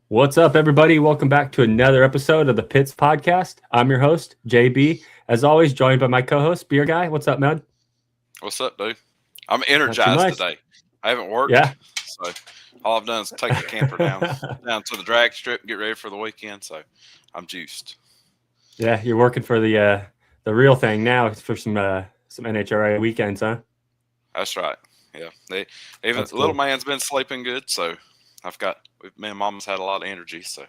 What's up, everybody? Welcome back to another episode of the Pits Podcast. I'm your host, JB. As always, joined by my co-host, Beer Guy. What's up, man? What's up, dude? I'm Not too energized much. today. I haven't worked, Yeah. so all I've done is take the camper down to the drag strip and get ready for the weekend. So I'm juiced. Yeah, you're working for the real thing now for some NHRA weekends, huh? That's right. Yeah, even That's the little cool. man's been sleeping good, so me and Mama's had a lot of energy. So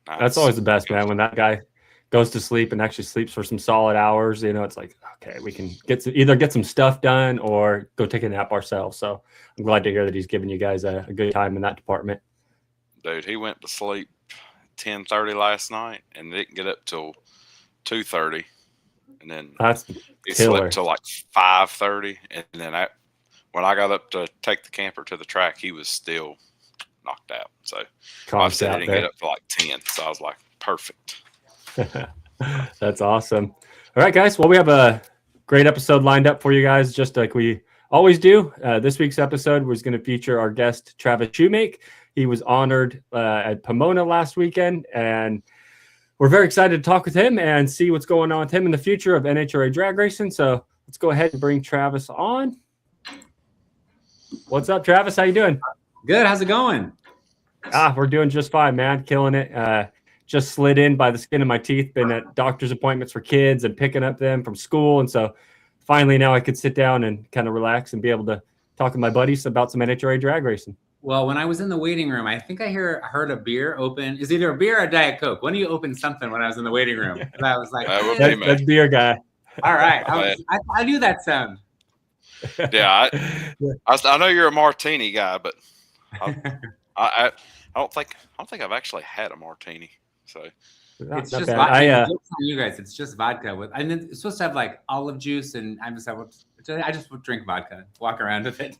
now That's it's always the best, go man. When that guy goes to sleep and actually sleeps for some solid hours, it's like, okay, we can either get some stuff done or go take a nap ourselves. So I'm glad to hear that he's giving you guys a good time in that department. dude. He went to sleep 10:30 last night and didn't get up till 2:30, and then That's he killer. slept till like 5:30, and then when I got up to take the camper to the track, he was still knocked out. So Conked obviously he out didn't get there. up till like 10. So I was like, perfect. That's awesome. All right, guys. Well, we have a great episode lined up for you guys, just like we always do. This week's episode was going to feature our guest, Travis Shumake. He was honored at Pomona last weekend, and we're very excited to talk with him and see what's going on with him in the future of NHRA drag racing. So let's go ahead and bring Travis on. What's up, Travis? How you doing? Good. How's it going? We're doing just fine, man. Killing it. Just slid in by the skin of my teeth. Been at doctor's appointments for kids and picking up them from school, and so finally now I could sit down and kind of relax and be able to talk to my buddies about some NHRA drag racing. Well, when I was in the waiting room, I think I heard a beer open. Is either a beer or a Diet Coke. When do you open something when I was in the waiting room? And I was like, That would be me. That's Beer Guy. all right. I knew that sound. Yeah, I know you're a martini guy, but I don't think I've actually had a martini. So Not It's just bad. vodka. Jokes on you guys. It's just vodka and then it's supposed to have like olive juice, and I just would drink vodka, walk around with it.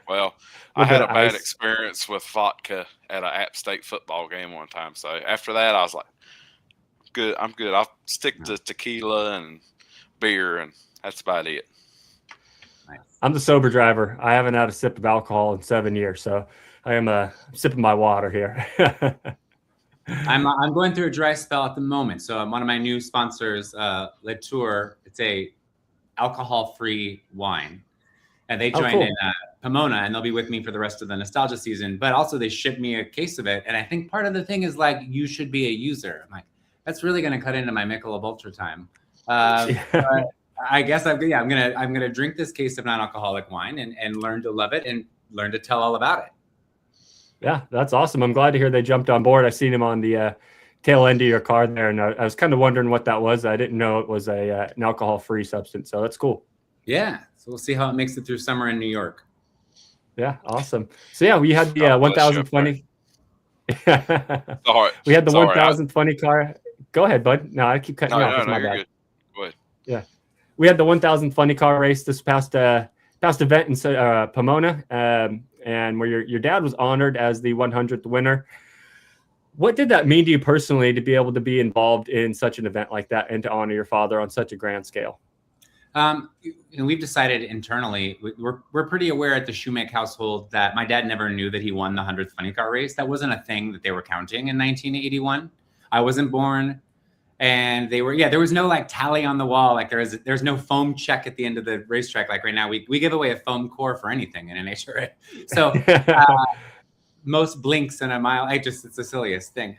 well, A I bit had a of bad ice. experience with vodka at an App State football game one time. So after that, I was like, good. I'm good. I'll stick to tequila and beer, and that's about it. Nice. I'm the sober driver. I haven't had a sip of alcohol in 7 years, so I am sipping my water here. I'm going through a dry spell at the moment, so I'm one of my new sponsors, Latour. It's a alcohol-free wine, and they joined cool. in Pomona, and they'll be with me for the rest of the nostalgia season. But also, they shipped me a case of it, and I think part of the thing is like you should be a user. I'm like, that's really going to cut into my Michelob Ultra time. But I guess I'm gonna drink this case of non-alcoholic wine and learn to love it and learn to tell all about it. Yeah, that's awesome. I'm glad to hear they jumped on board. I seen him on the tail end of your car there, and I was kind of wondering what that was. I didn't know it was an alcohol-free substance, so that's cool. Yeah, so we'll see how it makes it through summer in New York. Yeah, awesome. So yeah, we had the God bless you 1,000 up there. funny. Sorry. We had the Sorry, 1,000 funny car. Go ahead, bud. No, I keep cutting you off. No, It's my you're bad. good. Go ahead. Yeah, we had the 1,000 funny car race this past event in Pomona, and where your dad was honored as the 100th winner. What did that mean to you personally to be able to be involved in such an event like that and to honor your father on such a grand scale? We've decided internally, we're pretty aware at the Shumake household that my dad never knew that he won the 100th funny car race. That wasn't a thing that they were counting in 1981. I wasn't born. And there was no like tally on the wall. Like there's no foam check at the end of the racetrack. Like right now, we give away a foam core for anything in an HRA. So most blinks in a mile. It's the silliest thing.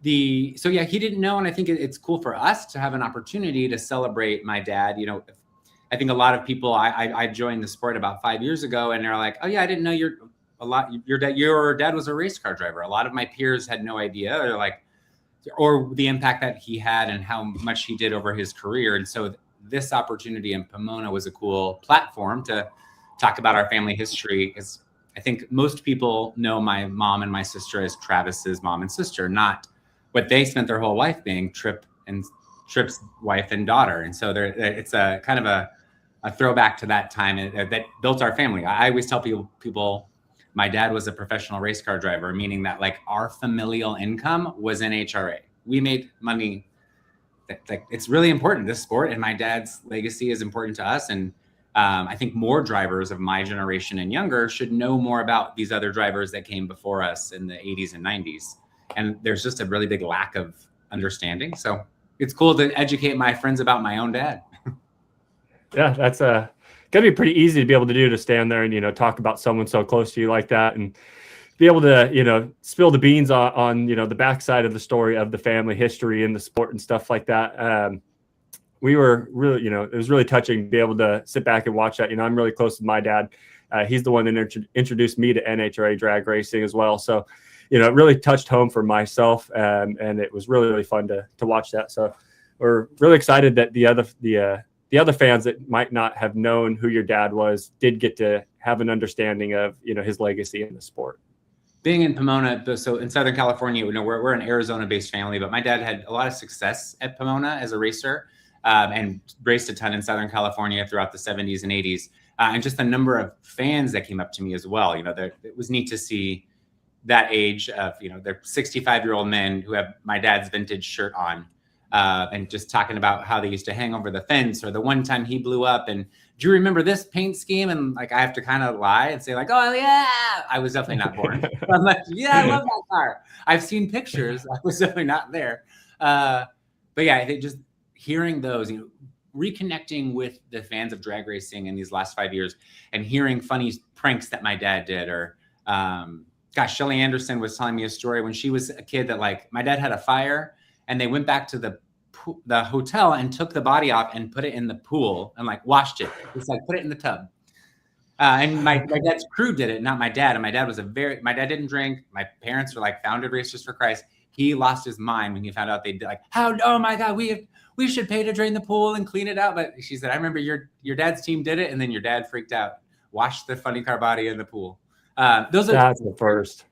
He didn't know, and I think it's cool for us to have an opportunity to celebrate my dad. I think a lot of people. I joined the sport about 5 years ago, and they're like, "Oh yeah, I didn't know your dad was a race car driver." A lot of my peers had no idea. They're like, or the impact that he had and how much he did over his career. And so this opportunity in Pomona was a cool platform to talk about our family history, because I think most people know my mom and my sister as Travis's mom and sister, not what they spent their whole life being, Tripp's wife and daughter. And so it's a kind of a throwback to that time that built our family. I always tell people my dad was a professional race car driver, meaning that like our familial income was in HRA. We made money. It's really important, this sport, and my dad's legacy is important to us. And I think more drivers of my generation and younger should know more about these other drivers that came before us in the 80s and 90s. And there's just a really big lack of understanding. So it's cool to educate my friends about my own dad. Yeah, that's gonna be pretty easy to be able to do, to stand there and, you know, talk about someone so close to you like that, and be able to, you know, spill the beans on you know, the backside of the story of the family history and the sport and stuff like that. We were really, you know, it was really touching to be able to sit back and watch that. You know, I'm really close with my dad. He's the one that introduced me to NHRA drag racing as well. So, you know, it really touched home for myself, and it was really, really fun to watch that. So we're really excited that the other fans that might not have known who your dad was did get to have an understanding of, you know, his legacy in the sport. Being in Pomona, so in Southern California, you know, we're an Arizona-based family, but my dad had a lot of success at Pomona as a racer, and raced a ton in Southern California throughout the 70s and 80s. And just the number of fans that came up to me as well. You know, it was neat to see that age of, you know, they're 65-year-old men who have my dad's vintage shirt on, and just talking about how they used to hang over the fence, or the one time he blew up and, do you remember this paint scheme? And like, I have to kind of lie and say like, oh yeah, I was definitely not born. I'm like, yeah, I love that car. I've seen pictures. I was definitely not there. But yeah, just hearing those, you know, reconnecting with the fans of drag racing in these last 5 years, and hearing funny pranks that my dad did, or gosh, Shelly Anderson was telling me a story when she was a kid that, like, my dad had a fire and they went back to the hotel and took the body off and put it in the pool and like washed it. It's like, put it in the tub. And my dad's crew did it, not my dad. And my dad didn't drink. My parents were like founded Racers for Christ. He lost his mind when he found out they did, like, oh my God, we should pay to drain the pool and clean it out. But she said, I remember your dad's team did it. And then your dad freaked out, washed the funny car body in the pool. That's the first.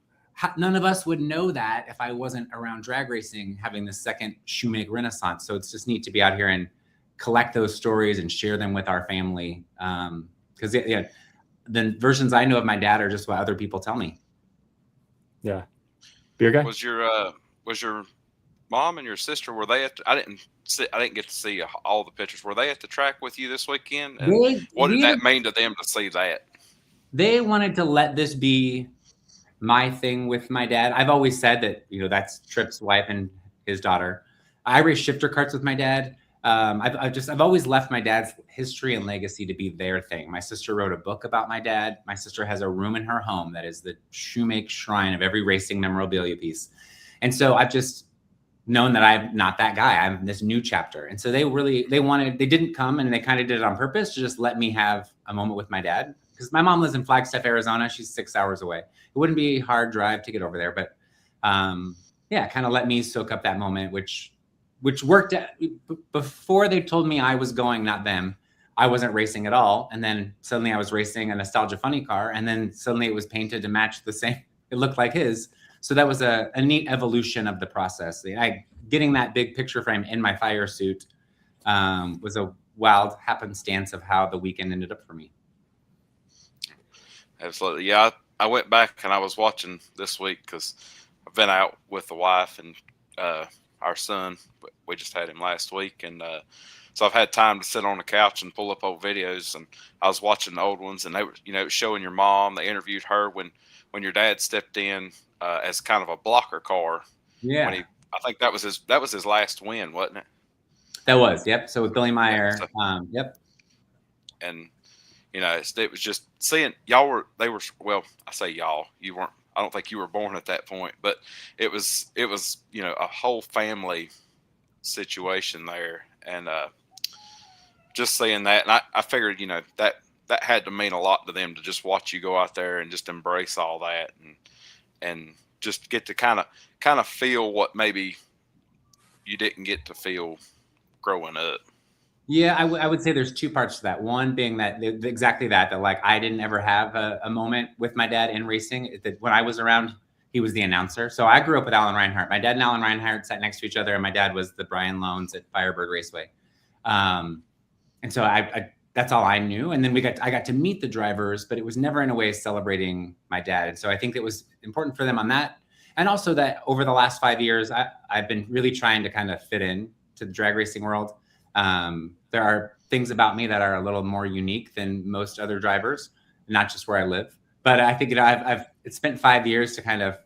None of us would know that if I wasn't around drag racing, having the second Shumake renaissance. So it's just neat to be out here and collect those stories and share them with our family. Because the versions I know of my dad are just what other people tell me. Yeah. Beer guy? Was your mom and your sister, were they I didn't get to see all the pictures. Were they at the track with you this weekend? And what did that mean to them to see that? They wanted to let this be my thing with my dad. I've always said that, you know, that's Tripp's wife and his daughter. I race shifter carts with my dad. I've always left my dad's history and legacy to be their thing. My sister wrote a book about my dad. My sister has a room in her home that is the Shumake shrine of every racing memorabilia piece. And so I've just known that I'm not that guy. I'm this new chapter. And so they didn't come, and they kind of did it on purpose to just let me have a moment with my dad. Because my mom lives in Flagstaff, Arizona. She's 6 hours away. It wouldn't be a hard drive to get over there, but kind of let me soak up that moment, which worked out. Before they told me I was going, not them, I wasn't racing at all. And then suddenly I was racing a nostalgia funny car, and then suddenly it was painted to match the same. It looked like his. So that was a neat evolution of the process. Getting that big picture frame in my fire suit was a wild happenstance of how the weekend ended up for me. Absolutely. Yeah, I went back and I was watching this week because I've been out with the wife and our son. We just had him last week. And so I've had time to sit on the couch and pull up old videos. And I was watching the old ones, and they were, you know, showing your mom. They interviewed her when your dad stepped in as kind of a blocker car. Yeah. I think that was his last win, wasn't it? That was, yep. So with Billy Meyer, yep. And you know, it was just seeing well, I say y'all, you weren't, I don't think you were born at that point, but it was, you know, a whole family situation there. And just seeing that, and I figured, you know, that had to mean a lot to them to just watch you go out there and just embrace all that and just get to kind of feel what maybe you didn't get to feel growing up. Yeah, I would say there's two parts to that. One being that exactly that like I didn't ever have a moment with my dad in racing. That when I was around, he was the announcer. So I grew up with Alan Reinhart. My dad and Alan Reinhart sat next to each other, and my dad was the Brian Loans at Firebird Raceway. And so I that's all I knew. And then I got to meet the drivers, but it was never in a way celebrating my dad. And so I think it was important for them on that. And also that over the last 5 years, I've been really trying to kind of fit in to the drag racing world. There are things about me that are a little more unique than most other drivers, not just where I live. But I think, you know, I've spent 5 years to kind of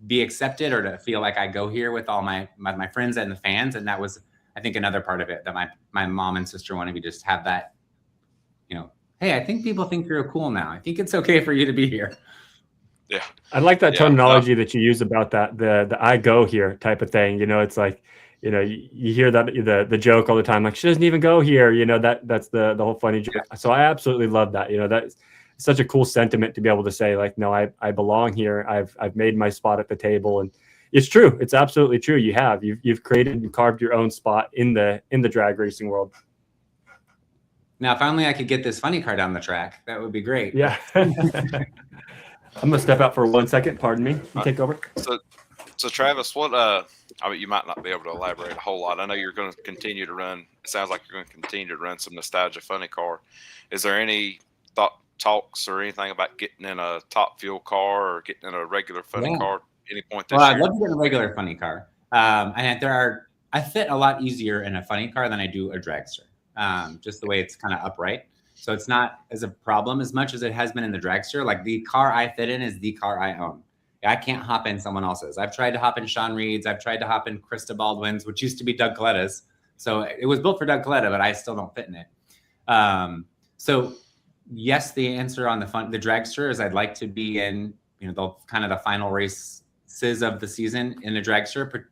be accepted, or to feel like I go here with all my friends and the fans. And that was, I think, another part of it, that my mom and sister wanted me to just have that, you know, hey, I think people think you're cool now. I think it's okay for you to be here. Yeah. I like that terminology that you use about that, the I go here type of thing. You know, it's like, you know, you hear that the joke all the time, like, she doesn't even go here. You know, that's the whole funny joke. So I absolutely love that. You know, that's such a cool sentiment to be able to say, like, no, I belong here. I've made my spot at the table. And it's true. It's absolutely true. You've created and carved your own spot in the drag racing world. Now, if only I could get this funny car down the track, that would be great. Yeah. I'm gonna step out for 1 second. Pardon me. You take over. So Travis, what I mean, you might not be able to elaborate a whole lot. I know you're going to continue to run. It sounds like you're going to continue to run some nostalgia funny car. Is there any talks or anything about getting in a top fuel car or getting in a regular funny car at any point this year? I'd love to get a regular funny car. And I fit a lot easier in a funny car than I do a dragster. Just the way it's kind of upright. So it's not as a problem as much as it has been in the dragster. Like, the car I fit in is the car I own. I can't hop in someone else's. I've tried to hop in Sean Reed's. I've tried to hop in Krista Baldwin's, which used to be Doug Coletta's. So it was built for Doug Coletta, but I still don't fit in it. So yes, the answer on the dragster is I'd like to be in, you know, the final races of the season in a dragster,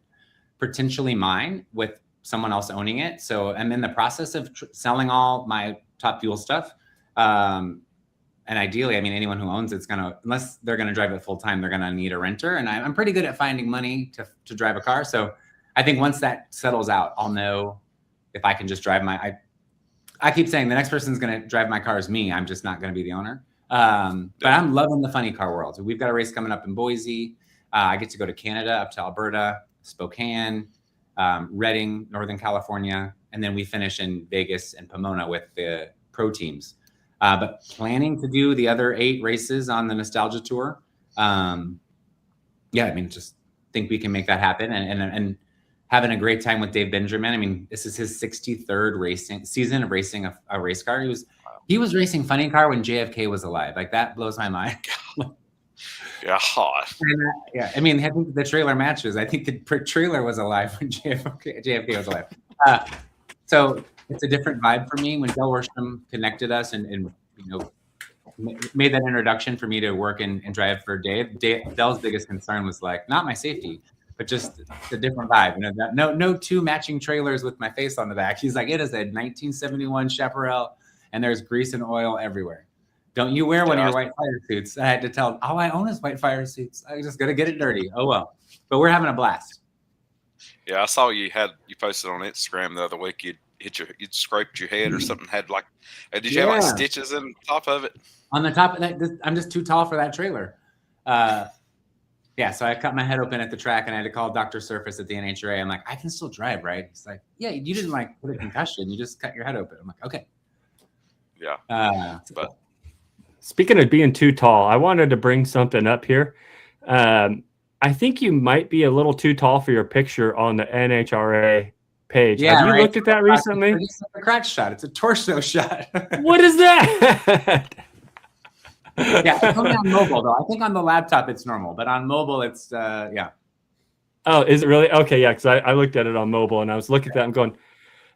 potentially mine, with someone else owning it. So I'm in the process of selling all my Top Fuel stuff. And ideally, I mean, anyone who owns it's unless they're gonna drive it full time, they're gonna need a renter. And I'm pretty good at finding money to drive a car. So I think once that settles out, I'll know if I can just drive I keep saying the next person's gonna drive my car is me. I'm just not gonna be the owner. But I'm loving the funny car world. So we've got a race coming up in Boise. I get to go to Canada, up to Alberta, Spokane, Redding, Northern California, and then we finish in Vegas and Pomona with the pro teams. But planning to do the other 8 races on the Nostalgia Tour. I mean, just think we can make that happen, and having a great time with Dave Benjamin. I mean, this is his 63rd season of racing a race car. He was racing funny car when JFK was alive. Like, that blows my mind. Yeah, hot. I mean, I think the trailer matches. I think the trailer was alive when JFK was alive. So it's a different vibe for me. When Del Worsham connected us and you know, made that introduction for me to work and drive for Dave. Del's biggest concern was, like, not my safety, but just the different vibe. You know, no 2 matching trailers with my face on the back. He's like, it is a 1971 Chaparral, and there's grease and oil everywhere. Don't you wear one of your white fire suits? I had to tell him, all I own is white fire suits. I just got to get it dirty. Oh, well. But we're having a blast. Yeah, I saw you posted on Instagram the other week. You'd scraped your head or something. Had like, did you have like stitches in top of it? On the top of that, I'm just too tall for that trailer. So I cut my head open at the track, and I had to call Dr. Surface at the NHRA. I'm like, I can still drive, right? He's like, yeah, you didn't like put a concussion. You just cut your head open. I'm like, okay. Yeah. But speaking of being too tall, I wanted to bring something up here. I think you might be a little too tall for your picture on the NHRA page. Yeah, have you looked at that recently? It's a crotch shot. It's a torso shot. What is that? Yeah, it's only on mobile though. I think on the laptop it's normal, but on mobile it's yeah. Oh, is it really? Okay, yeah. Because I looked at it on mobile and I was looking at that and going,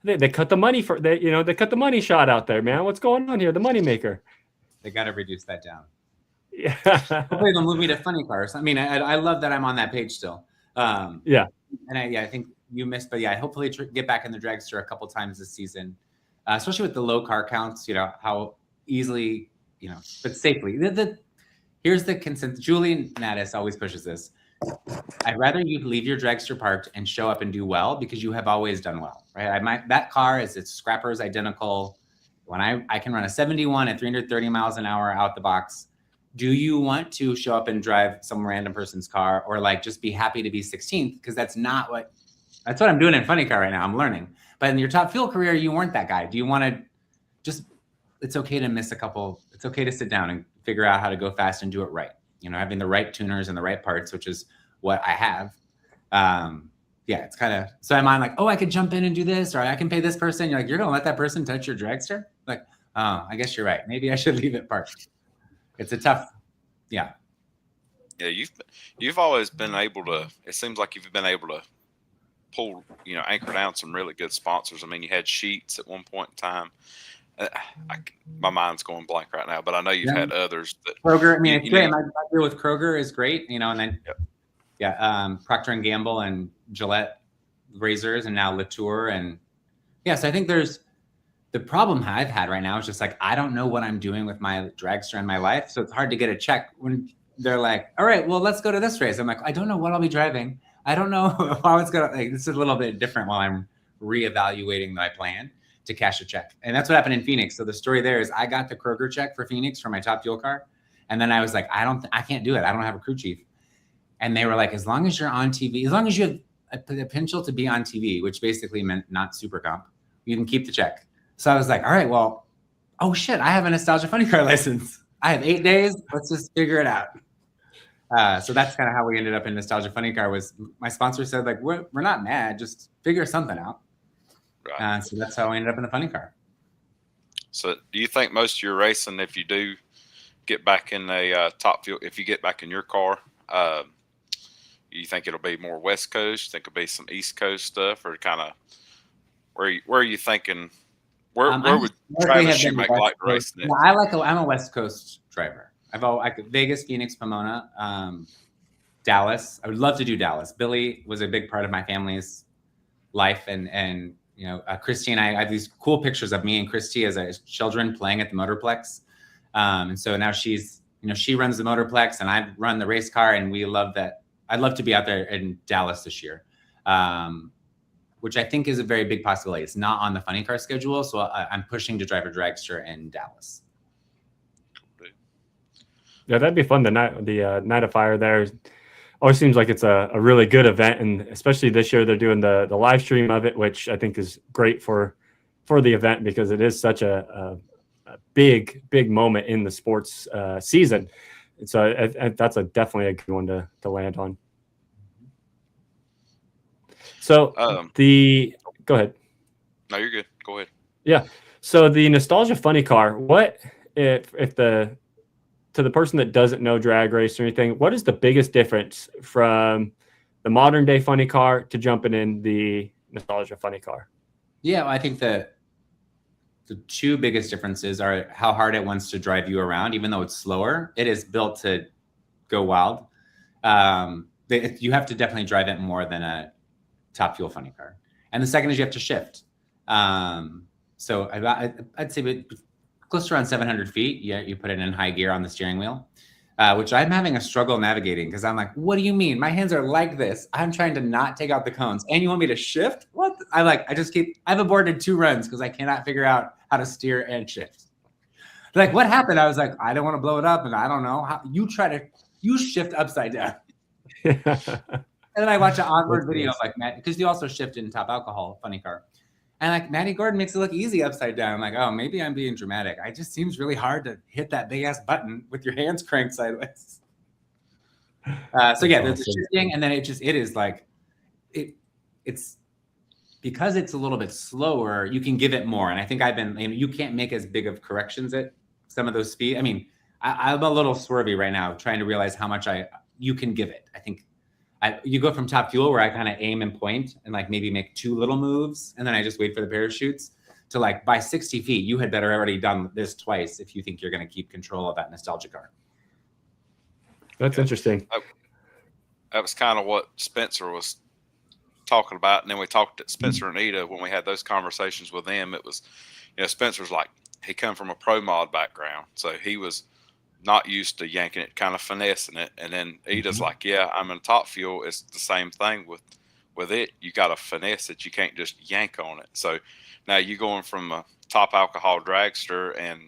they cut the money they cut the money shot out there, man. What's going on here? The money maker. They got to reduce that down. Yeah. Hopefully they'll move me to funny cars. I mean, I love that I'm on that page still. Yeah. And I think you missed, but yeah, hopefully get back in the dragster a couple times this season, especially with the low car counts. You know how easily, you know, but safely. Here's the consensus. Julie Natis always pushes this. I'd rather you leave your dragster parked and show up and do well, because you have always done well, right? That car its scrapper's identical. When I can run a 71 at 330 miles an hour out the box. Do you want to show up and drive some random person's car, or like just be happy to be 16th? Because that's what I'm doing in funny car right now. I'm learning. But in your Top Fuel career, you weren't that guy. Do you want to just? It's okay to miss a couple. It's okay to sit down and figure out how to go fast and do it right. You know, having the right tuners and the right parts, which is what I have. yeah, it's kind of, so I'm on like, oh, I could jump in and do this, or I can pay this person. You're like, you're going to let that person touch your dragster? Like, oh, I guess you're right. Maybe I should leave it parked. It's a tough, yeah. Yeah, you've always been able to, it seems like you've been able to pull, anchor down some really good sponsors. I mean, you had Sheets at one point in time. My mind's going blank right now, but I know you've had others. That Kroger, I mean, it's great. My deal with Kroger is great, and then Procter and Gamble and Gillette razors, and now Latour, and so I think there's the problem I've had right now is just like I don't know what I'm doing with my dragster in my life, so it's hard to get a check when they're like, all right, well, let's go to this race. I'm like, I don't know what I'll be driving. I don't know how it's gonna. Like, this is a little bit different while I'm reevaluating my plan to cash a check. And that's what happened in Phoenix. So the story there is I got the Kroger check for Phoenix for my Top Fuel car. And then I was like, I can't do it. I don't have a crew chief. And they were like, as long as you're on TV, as long as you have a potential to be on TV, which basically meant not super comp, you can keep the check. So I was like, all right, well, oh shit, I have a Nostalgia Funny Car license. I have 8 days. Let's just figure it out. So that's kind of how we ended up in Nostalgia Funny Car. Was my sponsor said, like, we're not mad, just figure something out. Right. So that's how I ended up in the funny car. So do you think most of your racing, if you do get back in a Top Fuel, if you get back in your car, you think it'll be more West Coast? You think it'll be some East Coast stuff, or kind of where are you thinking? Where would Travis Shumake like to race next? I'm a West Coast driver. Vegas, Phoenix, Pomona, Dallas. I would love to do Dallas. Billy was a big part of my family's life, and Christy and I have these cool pictures of me and Christy as children playing at the Motorplex. And so now she runs the Motorplex and I run the race car, and we love that. I'd love to be out there in Dallas this year, which I think is a very big possibility. It's not on the funny car schedule. So I'm pushing to drive a dragster in Dallas. Yeah, that'd be fun. The Night of Fire there always seems like it's a really good event, and especially this year they're doing the live stream of it, which I think is great for the event because it is such a big moment in the sports season. And so that's definitely a good one to land on. So go ahead. No, you're good. Go ahead. Yeah. So the Nostalgia Funny Car, what if to the person that doesn't know drag race or anything, what is the biggest difference from the modern day funny car to jumping in the Nostalgia Funny Car? Yeah, well, I think the two biggest differences are how hard it wants to drive you around. Even though it's slower, it is built to go wild. You have to definitely drive it more than a Top Fuel funny car. And the second is you have to shift. So I'd say close to around 700 feet, you put it in high gear on the steering wheel, which I'm having a struggle navigating because I'm like, what do you mean? My hands are like this. I'm trying to not take out the cones. And you want me to shift? What? I've aborted 2 runs because I cannot figure out how to steer and shift. Like, what happened? I was like, I don't want to blow it up. And I don't know how you shift upside down. And then I watch an onboard video of like Matt, because you also shift in Top Alcohol funny car. And like Matty Gordon makes it look easy upside down. I'm like, oh, maybe I'm being dramatic. It just seems really hard to hit that big ass button with your hands cranked sideways. There's the shifting, and then it's because it's a little bit slower. You can give it more, and I think you can't make as big of corrections at some of those speed. I mean, I'm a little swervy right now, trying to realize how much you can give it. I think. You go from Top Fuel where I kind of aim and point and like maybe make 2 little moves and then I just wait for the parachutes to like by 60 feet, you had better already done this twice if you think you're going to keep control of that nostalgia car. That's interesting. That was kind of what Spencer was talking about. And then we talked to Spencer and Ida when we had those conversations with them. It was, Spencer's like, he come from a pro mod background. So he was not used to yanking it, kind of finessing it. And then Ida's like, yeah, I'm in Top Fuel. It's the same thing with it. You got to finesse it. You can't just yank on it. So now you're going from a Top Alcohol dragster and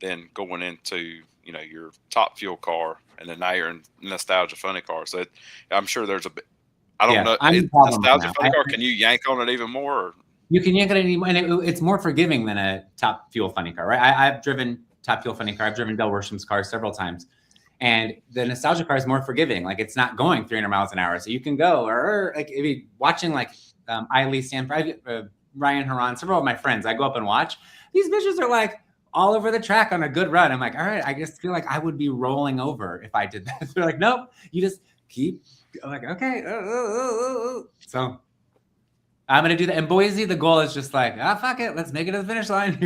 then going into, your Top Fuel car. And then now you're in Nostalgia Funny Car. So I'm sure there's a bit, I don't know. Nostalgia Funny Car, can you yank on it even more? Or? You can yank it anymore. And it's more forgiving than a Top Fuel funny car, right? I've driven Top Fuel funny car. I've driven Del Worsham's car several times. And the nostalgia car is more forgiving. Like it's not going 300 miles an hour. So you can go or like if you watching like Eiley Stanford, Ryan Haran, several of my friends, I go up and watch. These bitches are like all over the track on a good run. I'm like, all right, I just feel like I would be rolling over if I did that. They're like, nope, you just keep. I'm like, okay. So I'm going to do that. In Boise, the goal is just like, fuck it. Let's make it to the finish line.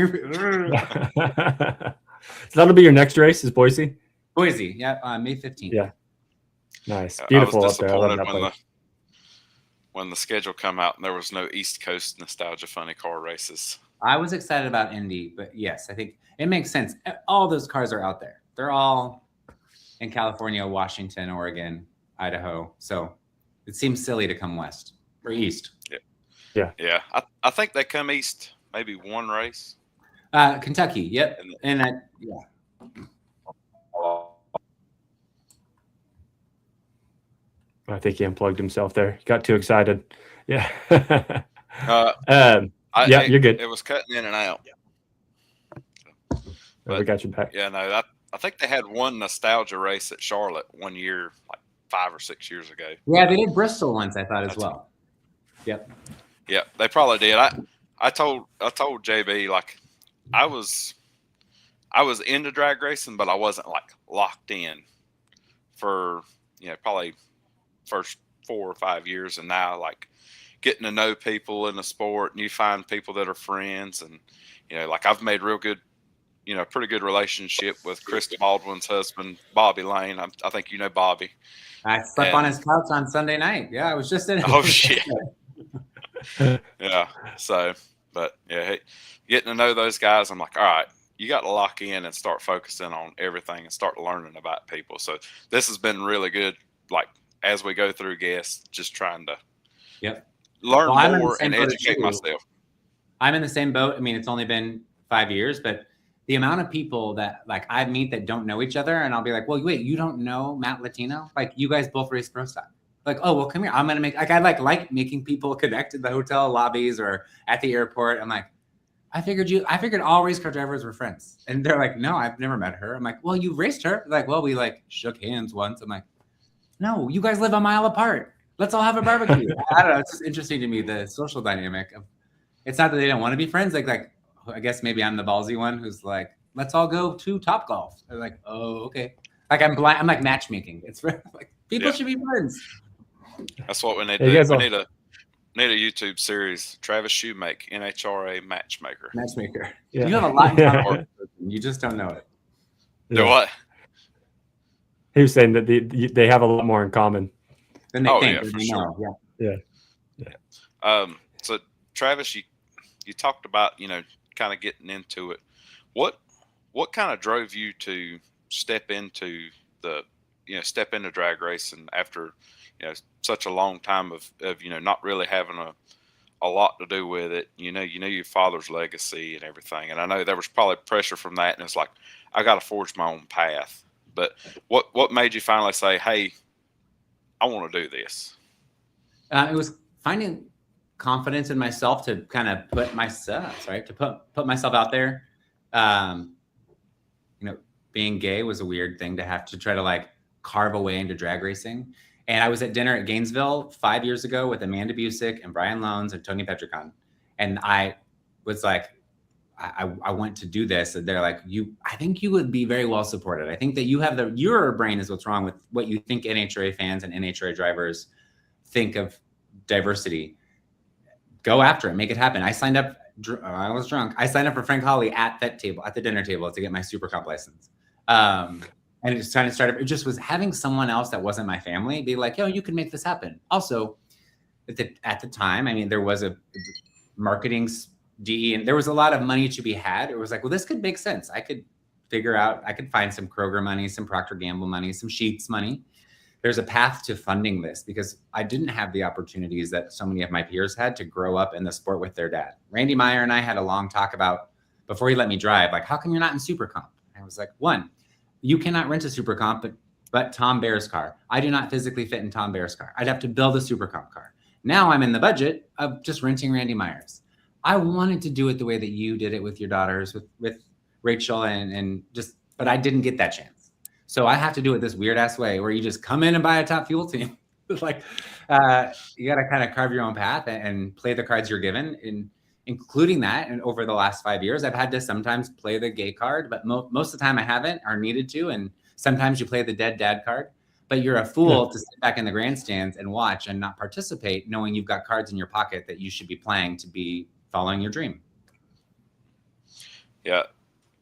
So that'll be your next race is Boise? Boise, yeah, May 15th. Yeah. Nice. Beautiful I was up there. I love disappointed that place. when the schedule come out and there was no East Coast nostalgia funny car races. I was excited about Indy, but yes, I think it makes sense. All those cars are out there. They're all in California, Washington, Oregon, Idaho. So it seems silly to come west or east. Yeah. I think they come east maybe one race. Kentucky, yep. And yeah. I think he unplugged himself there. He got too excited. Yeah. You're good. It was cutting in and out. But, we got you back. Yeah, no, I think they had one nostalgia race at Charlotte one year, like 5 or 6 years ago. Yeah, they did Bristol once, I thought, as well. Yep. Yeah, they probably did. I told JB like I was into drag racing, but I wasn't like locked in for probably first 4 or 5 years, and now like getting to know people in the sport, and you find people that are friends, and like I've made real good, pretty good relationship with Krista Baldwin's husband, Bobby Lane. I think you know Bobby. I slept on his couch on Sunday night. Yeah, I was just in it. Oh shit. Yeah. So, but yeah, hey, getting to know those guys, I'm like, all right, you got to lock in and start focusing on everything and start learning about people. So this has been really good. Like as we go through guests, just trying to learn more and educate myself. I'm in the same boat. I mean, it's only been 5 years, but the amount of people that like I meet that don't know each other, and I'll be like, well, wait, you don't know Matt Latino? Like you guys both race pro stock. Like, oh, well, come here. I'm going to make, like, I like making people connect in the hotel lobbies or at the airport. I'm like, I figured all race car drivers were friends. And they're like, no, I've never met her. I'm like, well, you raced her. They're like, well, we like shook hands once. I'm like, no, you guys live a mile apart. Let's all have a barbecue. I don't know. It's just interesting to me, the social dynamic of, it's not that they don't want to be friends. Like, I guess maybe I'm the ballsy one who's like, let's all go to Top Golf. They're like, oh, okay. Like I'm like matchmaking. It's like people should be friends. That's what we need to do. We need a YouTube series. Travis Shumake, NHRA matchmaker. Matchmaker. Yeah. You have a lot in common. You just don't know it. Do what? He was saying that they have a lot more in common than they think. Yeah, for sure. Yeah. So Travis, you talked about kind of getting into it. What kind of drove you to step into drag racing after such a long time of not really having a lot to do with it? You know your father's legacy and everything, and I know there was probably pressure from that, and it's like I got to forge my own path. But what made you finally say, hey, I want to do this? It was finding confidence in myself to kind of put myself out there. Being gay was a weird thing to have to try to like carve a way into drag racing. And I was at dinner at Gainesville 5 years ago with Amanda Busick and Brian Loans and Tony Petricon. And I was like, I want to do this. And they're like, I think you would be very well supported. I think that your brain is what's wrong with what you think NHRA fans and NHRA drivers think of diversity. Go after it, make it happen. I signed up. I was drunk. I signed up for Frank Holly at the dinner table to get my Super Comp license. And it's trying to start. It just was having someone else that wasn't my family be like, yo, you can make this happen. Also, at the time, I mean, there was a marketing DE and there was a lot of money to be had. It was like, well, this could make sense. I could find some Kroger money, some Procter & Gamble money, some Sheetz money. There's a path to funding this because I didn't have the opportunities that so many of my peers had to grow up in the sport with their dad. Randy Meyer and I had a long talk about, before he let me drive, like, how come you're not in Super Comp? I was like, one, you cannot rent a Super Comp, but Tom Baer's car. I do not physically fit in Tom Baer's car. I'd have to build a Super Comp car. Now I'm in the budget of just renting Randy Meyer's. I wanted to do it the way that you did it with your daughters, with Rachel and but I didn't get that chance. So I have to do it this weird ass way where you just come in and buy a top fuel team. Like, you got to kind of carve your own path and play the cards you're given, including that. And over the last 5 years, I've had to sometimes play the gay card, but most of the time I haven't or needed to. And sometimes you play the dead dad card, but you're a fool to sit back in the grandstands and watch and not participate, knowing you've got cards in your pocket that you should be playing to be following your dream. Yeah.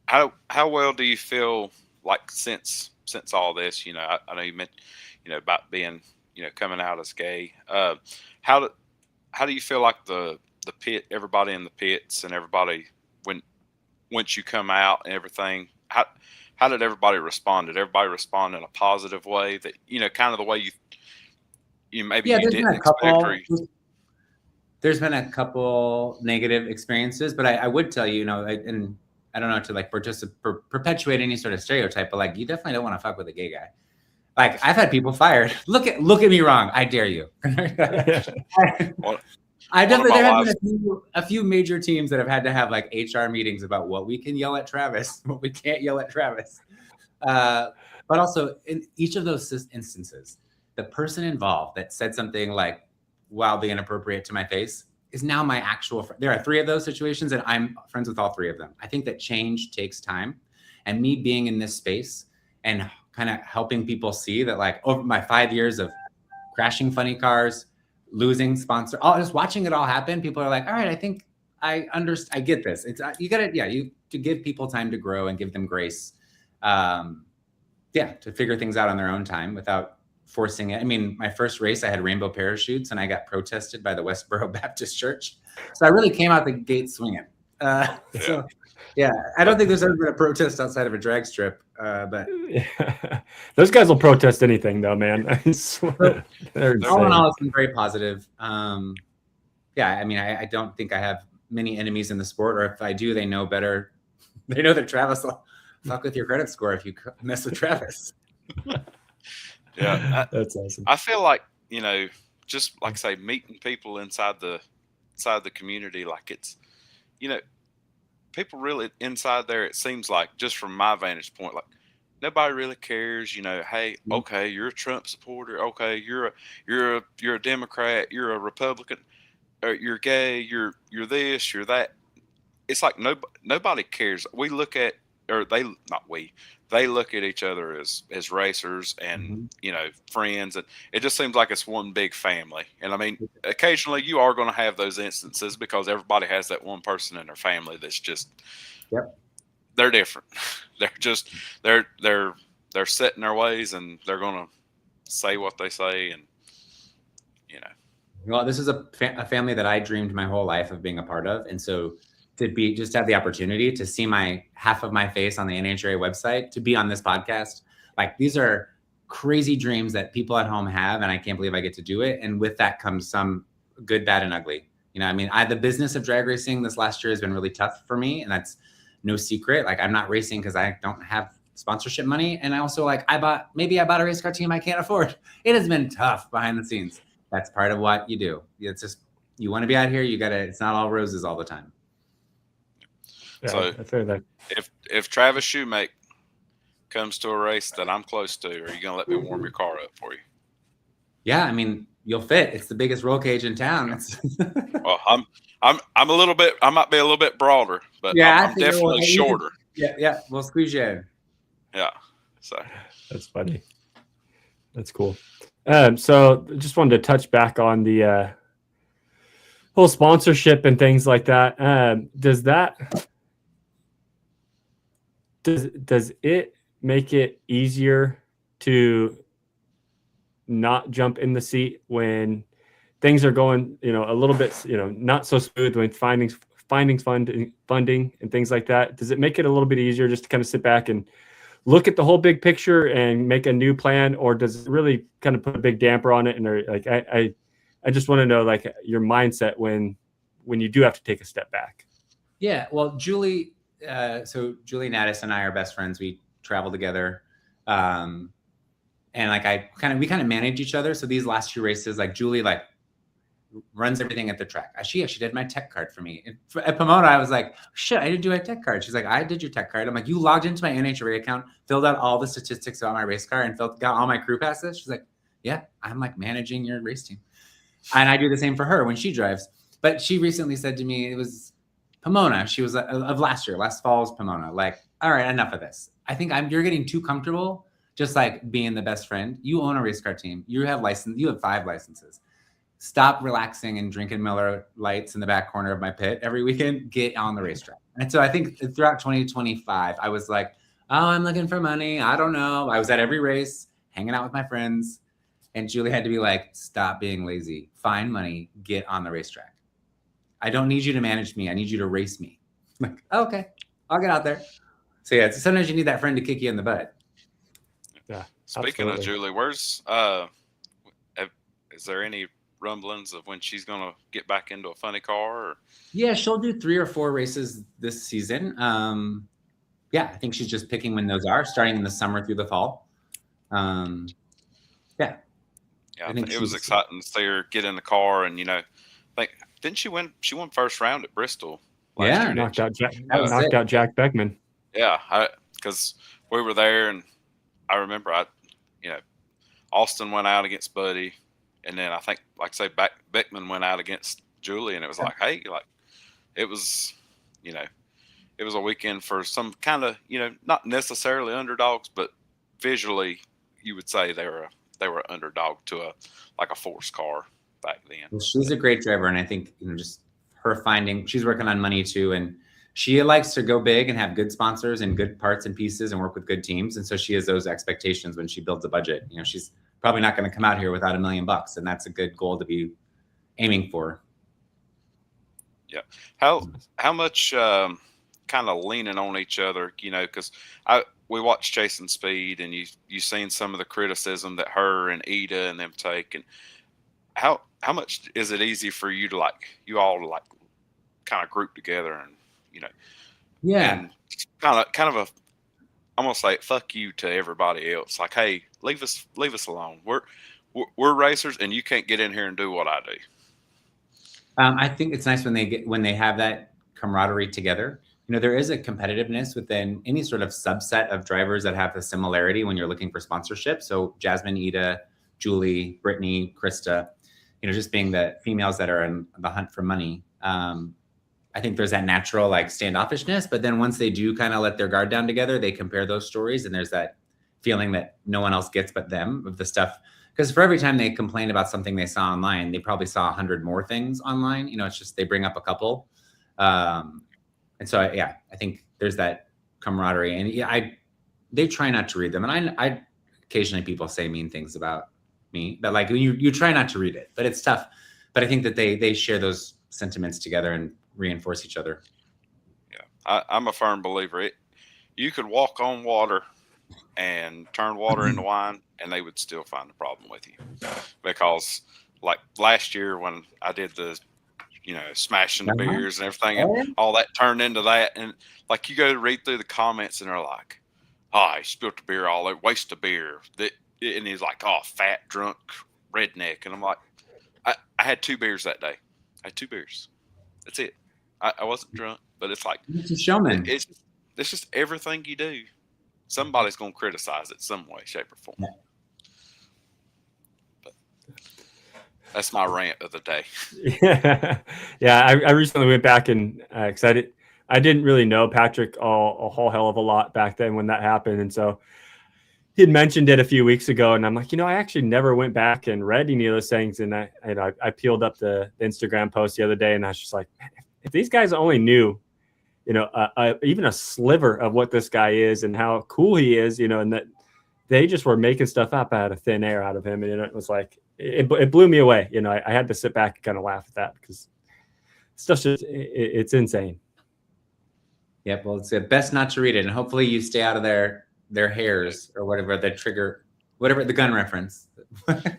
How well do you feel like since all this, you know, I know you mentioned, you know, about being, you know, coming out as gay. How do you feel like the pit, everybody in the pits and everybody once you come out and everything, how did everybody respond? Did everybody respond in a positive way that, you know, kind of the way you maybe you didn't expect? There's been a couple negative experiences, but I would tell you, you know, and I don't know to like perpetuate any sort of stereotype, but like you definitely don't want to fuck with a gay guy. Like I've had people fired. Look at me wrong. I dare you. I definitely there have been a few major teams that have had to have like HR meetings about what we can yell at Travis, what we can't yell at Travis. But also in each of those instances, the person involved that said something like wildly inappropriate to my face is now my actual friend. There are 3 of those situations and I'm friends with all 3 of them. I think that change takes time, and me being in this space and kind of helping people see that like over my 5 years of crashing funny cars, losing sponsor, just watching it all happen, people are like, all right, I think I understand. I get this. It's you got to, you to give people time to grow and give them grace. To figure things out on their own time without forcing it. I mean, my first race, I had rainbow parachutes and I got protested by the Westboro Baptist Church. So I really came out the gate swinging. So I don't think there's ever been a protest outside of a drag strip, but those guys will protest anything though, man. I swear. All in all, it's been very positive. I mean, I don't think I have many enemies in the sport, or if I do, they know better. They know that Travis will fuck with your credit score if you mess with Travis. Yeah, that's awesome. I feel like, you know, just like I say, meeting people inside the community, like it's, you know, people really inside there. It seems like, just from my vantage point, like nobody really cares. You know, hey, okay, you're a Trump supporter. Okay, you're a Democrat. You're a Republican. Or you're gay. You're this. You're that. It's like nobody cares. We look at, or they look at each other as racers and, you know, friends. And it just seems like it's one big family. And I mean, occasionally you are going to have those instances because everybody has that one person in their family that's just, they're different. They're just, they're set in their ways and they're going to say what they say. And, you know. Well, this is a family that I dreamed my whole life of being a part of. And so to just have the opportunity to see my half of my face on the NHRA website, to be on this podcast, like these are crazy dreams that people at home have, and I can't believe I get to do it. And with that comes some good, bad, and ugly. You know, I mean, the business of drag racing this last year has been really tough for me, and that's no secret. Like I'm not racing because I don't have sponsorship money, and I also I bought a race car team I can't afford. It has been tough behind the scenes. That's part of what you do. It's just, you want to be out here, it's not all roses all the time. Yeah, so if Travis Shumake comes to a race that I'm close to, are you gonna let me warm your car up for you? Yeah, I mean, you'll fit. It's the biggest roll cage in town. Well, I'm a little bit. I might be a little bit broader, but I'm definitely shorter. Yeah, we'll squeeze you in. Yeah, so that's funny. That's cool. So just wanted to touch back on the whole sponsorship and things like that. Does it make it easier to not jump in the seat when things are going, you know, a little bit, you know, not so smooth, when finding funding and things like that? Does it make it a little bit easier just to kind of sit back and look at the whole big picture and make a new plan, or does it really kind of put a big damper on it? And like, I just want to know, like, your mindset when you do have to take a step back. Yeah, well, Julie Naddis and I are best friends. We travel together. And like we kind of manage each other. So these last 2 races, like Julie, like runs everything at the track. She actually did my tech card for me. At Pomona, I was like, shit, I didn't do a tech card. She's like, I did your tech card. I'm like, you logged into my NHRA account, filled out all the statistics about my race car, and got all my crew passes. She's like, yeah, I'm like managing your race team. And I do the same for her when she drives. But she recently said to me, it was Pomona. She was of last fall's Pomona. Like, all right, enough of this. I think you're getting too comfortable just like being the best friend. You own a race car team. You have 5 licenses. Stop relaxing and drinking Miller Lights in the back corner of my pit every weekend. Get on the racetrack. And so I think throughout 2025, I was like, oh, I'm looking for money. I don't know. I was at every race, hanging out with my friends. And Julie had to be like, stop being lazy. Find money. Get on the racetrack. I don't need you to manage me. I need you to race me. I'm like, oh, okay, I'll get out there. So yeah, sometimes you need that friend to kick you in the butt. Yeah. Speaking absolutely. of Julie, where's is there any rumblings of when she's gonna get back into a funny car? Or? Yeah, she'll do 3 or 4 races this season. Yeah, I think she's just picking when those are, starting in the summer through the fall. Yeah. Yeah, I think it was exciting to see her get in the car, and didn't she win? She won first round at Bristol. Yeah, year, knocked out it. out Jack Beckman. Yeah, because we were there, and I remember Austin went out against Buddy, and then I think, like I say, Beckman went out against Julie, and it was like, hey, like it was, it was a weekend for some kind of, not necessarily underdogs, but visually, you would say they were underdog to a force car back then. Well, she's a great driver, and I think just her she's working on money too, and she likes to go big and have good sponsors and good parts and pieces and work with good teams, and so she has those expectations when she builds a budget. She's probably not going to come out here without $1 million, and that's a good goal to be aiming for. Yeah, how much kind of leaning on each other, because we watched Chasing Speed, and you seen some of the criticism that her and Ida and them take, and how much is it easy for you to you all kind of group together and yeah, and kind of I'm gonna say fuck you to everybody else, like, hey, leave us alone. We're racers, and you can't get in here and do what I do. I think it's nice when they have that camaraderie together. There is a competitiveness within any sort of subset of drivers that have a similarity when you're looking for sponsorship. So Jasmine, Ida, Julie, Brittany, Krista, just being the females that are in the hunt for money. I think there's that natural standoffishness, but then once they do kind of let their guard down together, they compare those stories, and there's that feeling that no one else gets but them of the stuff. Because for every time they complain about something they saw online, they probably saw 100 more things online. It's just they bring up a couple. And so, I think there's that camaraderie, and they try not to read them. And I occasionally people say mean things about me, but you try not to read it, but it's tough. But I think that they share those sentiments together and reinforce each other. Yeah, I'm a firm believer. You could walk on water and turn water into wine, and they would still find a problem with you, because like last year when I did the smashing the beers and everything, and all that turned into that. And you go to read through the comments, and they're like, oh, he spilled the beer all over, waste of beer. And he's like, oh, fat, drunk, redneck. And I'm like, I had 2 beers that day. I had 2 beers. That's it. I wasn't drunk, but it's like, it's a showman. It's just everything you do. Somebody's going to criticize it some way, shape, or form. But that's my rant of the day. Yeah. I recently went back and because I didn't really know Patrick a whole hell of a lot back then when that happened, and so he had mentioned it a few weeks ago, and I'm like, I actually never went back and read any of those things, and I peeled up the Instagram post the other day, and I was just like, if these guys only knew, even a sliver of what this guy is and how cool he is, and that they just were making stuff up out of thin air out of him, and it was like it blew me away. I had to sit back and kind of laugh at that because stuff's just it's insane. Yep. Well, it's best not to read it, and hopefully you stay out of their hairs or whatever the gun reference.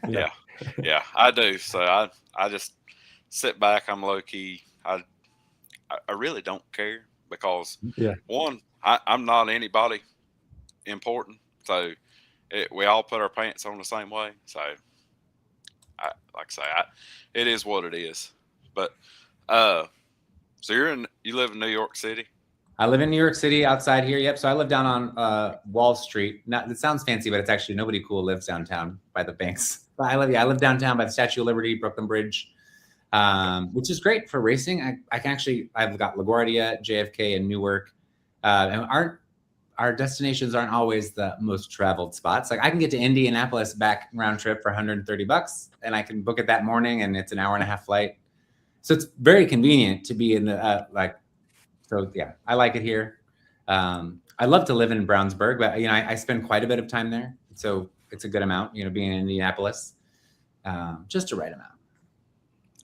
Yeah, I do. So I just sit back. I'm low key. I really don't care because one, I'm not anybody important. So we all put our pants on the same way. So like I say, it is what it is. But so you live in New York City? I live in New York City, outside here. Yep. So I live down on Wall Street. Not, it sounds fancy, but it's actually nobody cool lives downtown by the banks. But I live downtown by the Statue of Liberty, Brooklyn Bridge, which is great for racing. I've got LaGuardia, JFK, and Newark. And our destinations aren't always the most traveled spots. Like I can get to Indianapolis back round trip for $130, and I can book it that morning, and it's an hour and a half flight. So it's very convenient to be in the So yeah, I like it here. I love to live in Brownsburg, but I spend quite a bit of time there, so it's a good amount. Being in Indianapolis, just the right amount.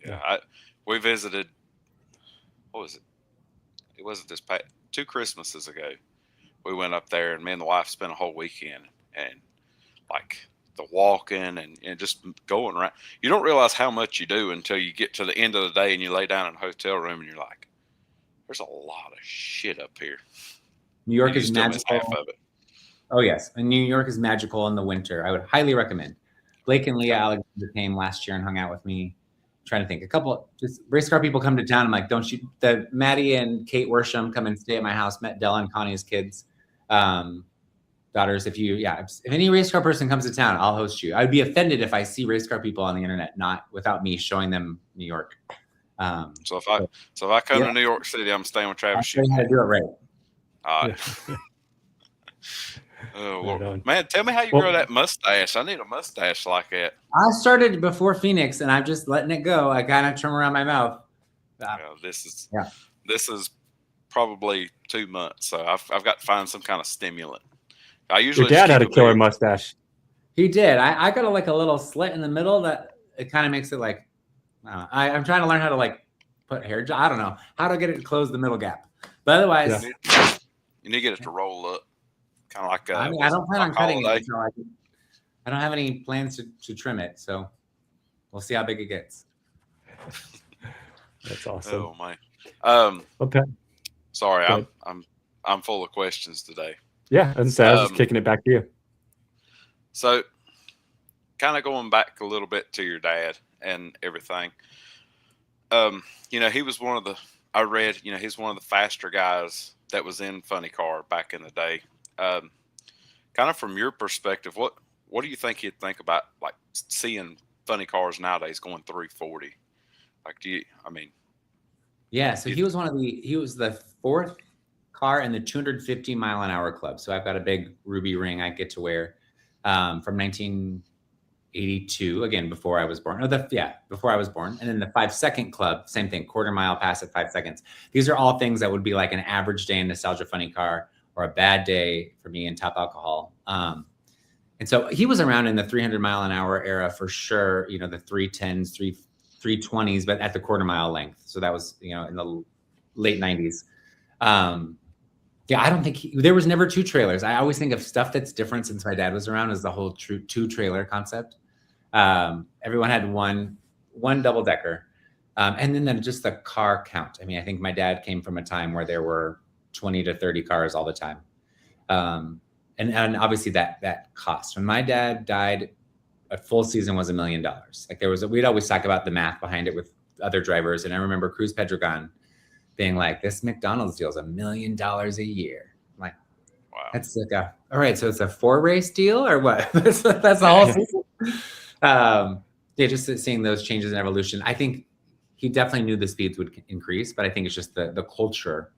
Yeah, we visited. What was it? It wasn't this past 2 Christmases ago. We went up there, and me and the wife spent a whole weekend, and like the walking and just going around. You don't realize how much you do until you get to the end of the day and you lay down in a hotel room and you're like, there's a lot of shit up here. New York is magical. Half of it. Oh yes, and New York is magical in the winter. I would highly recommend. Blake and Leah Alexander came last year and hung out with me. I'm trying to think, a couple just race car people come to town. I'm like, don't you? The Maddie and Kate Worsham come and stay at my house. Met Della and Connie's kids, daughters. If any race car person comes to town, I'll host you. I would be offended if I see race car people on the internet, not without me showing them New York. So if I come to New York City, I'm staying with Travis. I'll show you how to do it right. All right. Oh, Lord. Man, tell me how you grow that mustache. I need a mustache like that. I started before Phoenix, and I'm just letting it go. I kind of trim around my mouth. This is probably 2 months, so I've got to find some kind of stimulant. Your dad had a killer mustache. He did. I got a little slit in the middle that it kind of makes it like. I'm trying to learn how to put hair. I don't know how to get it to close the middle gap, but otherwise, you need to get it to roll up, kind of like. I don't plan on cutting it. So I don't have any plans to trim it, so we'll see how big it gets. That's awesome. Oh man. Okay. Sorry, I'm full of questions today. Yeah, I was just kicking it back to you. So, kind of going back a little bit to your dad and everything. He was one of the. I read, he's one of the faster guys that was in Funny Car back in the day. Kind of from your perspective, what do you think he'd think about seeing funny cars nowadays going 340? Yeah, so he was the 4th car in the 250 mile an hour club. So I've got a big ruby ring I get to wear from 1982, again, before I was born. Before I was born. And then the 5-second club, same thing, quarter mile pass at 5 seconds. These are all things that would be like an average day in Nostalgia Funny Car or a bad day for me in Top Alcohol. And so he was around in the 300 mile an hour era for sure, the 310s, 320s, but at the quarter mile length. So that was, in the late 90s. I don't think there was never 2 trailers. I always think of stuff that's different since my dad was around is the whole 2 trailer concept. Everyone had one double decker. And then just the car count. I mean, I think my dad came from a time where there were 20 to 30 cars all the time. And obviously that cost. When my dad died, a full season was $1 million. We'd always talk about the math behind it with other drivers. And I remember Cruz Pedregon being like, this McDonald's deal is $1 million a year. I'm like, wow, that's all right. So it's a 4-race deal or what? that's the whole season. Just seeing those changes in evolution. I think he definitely knew the speeds would increase, but I think it's just the culture,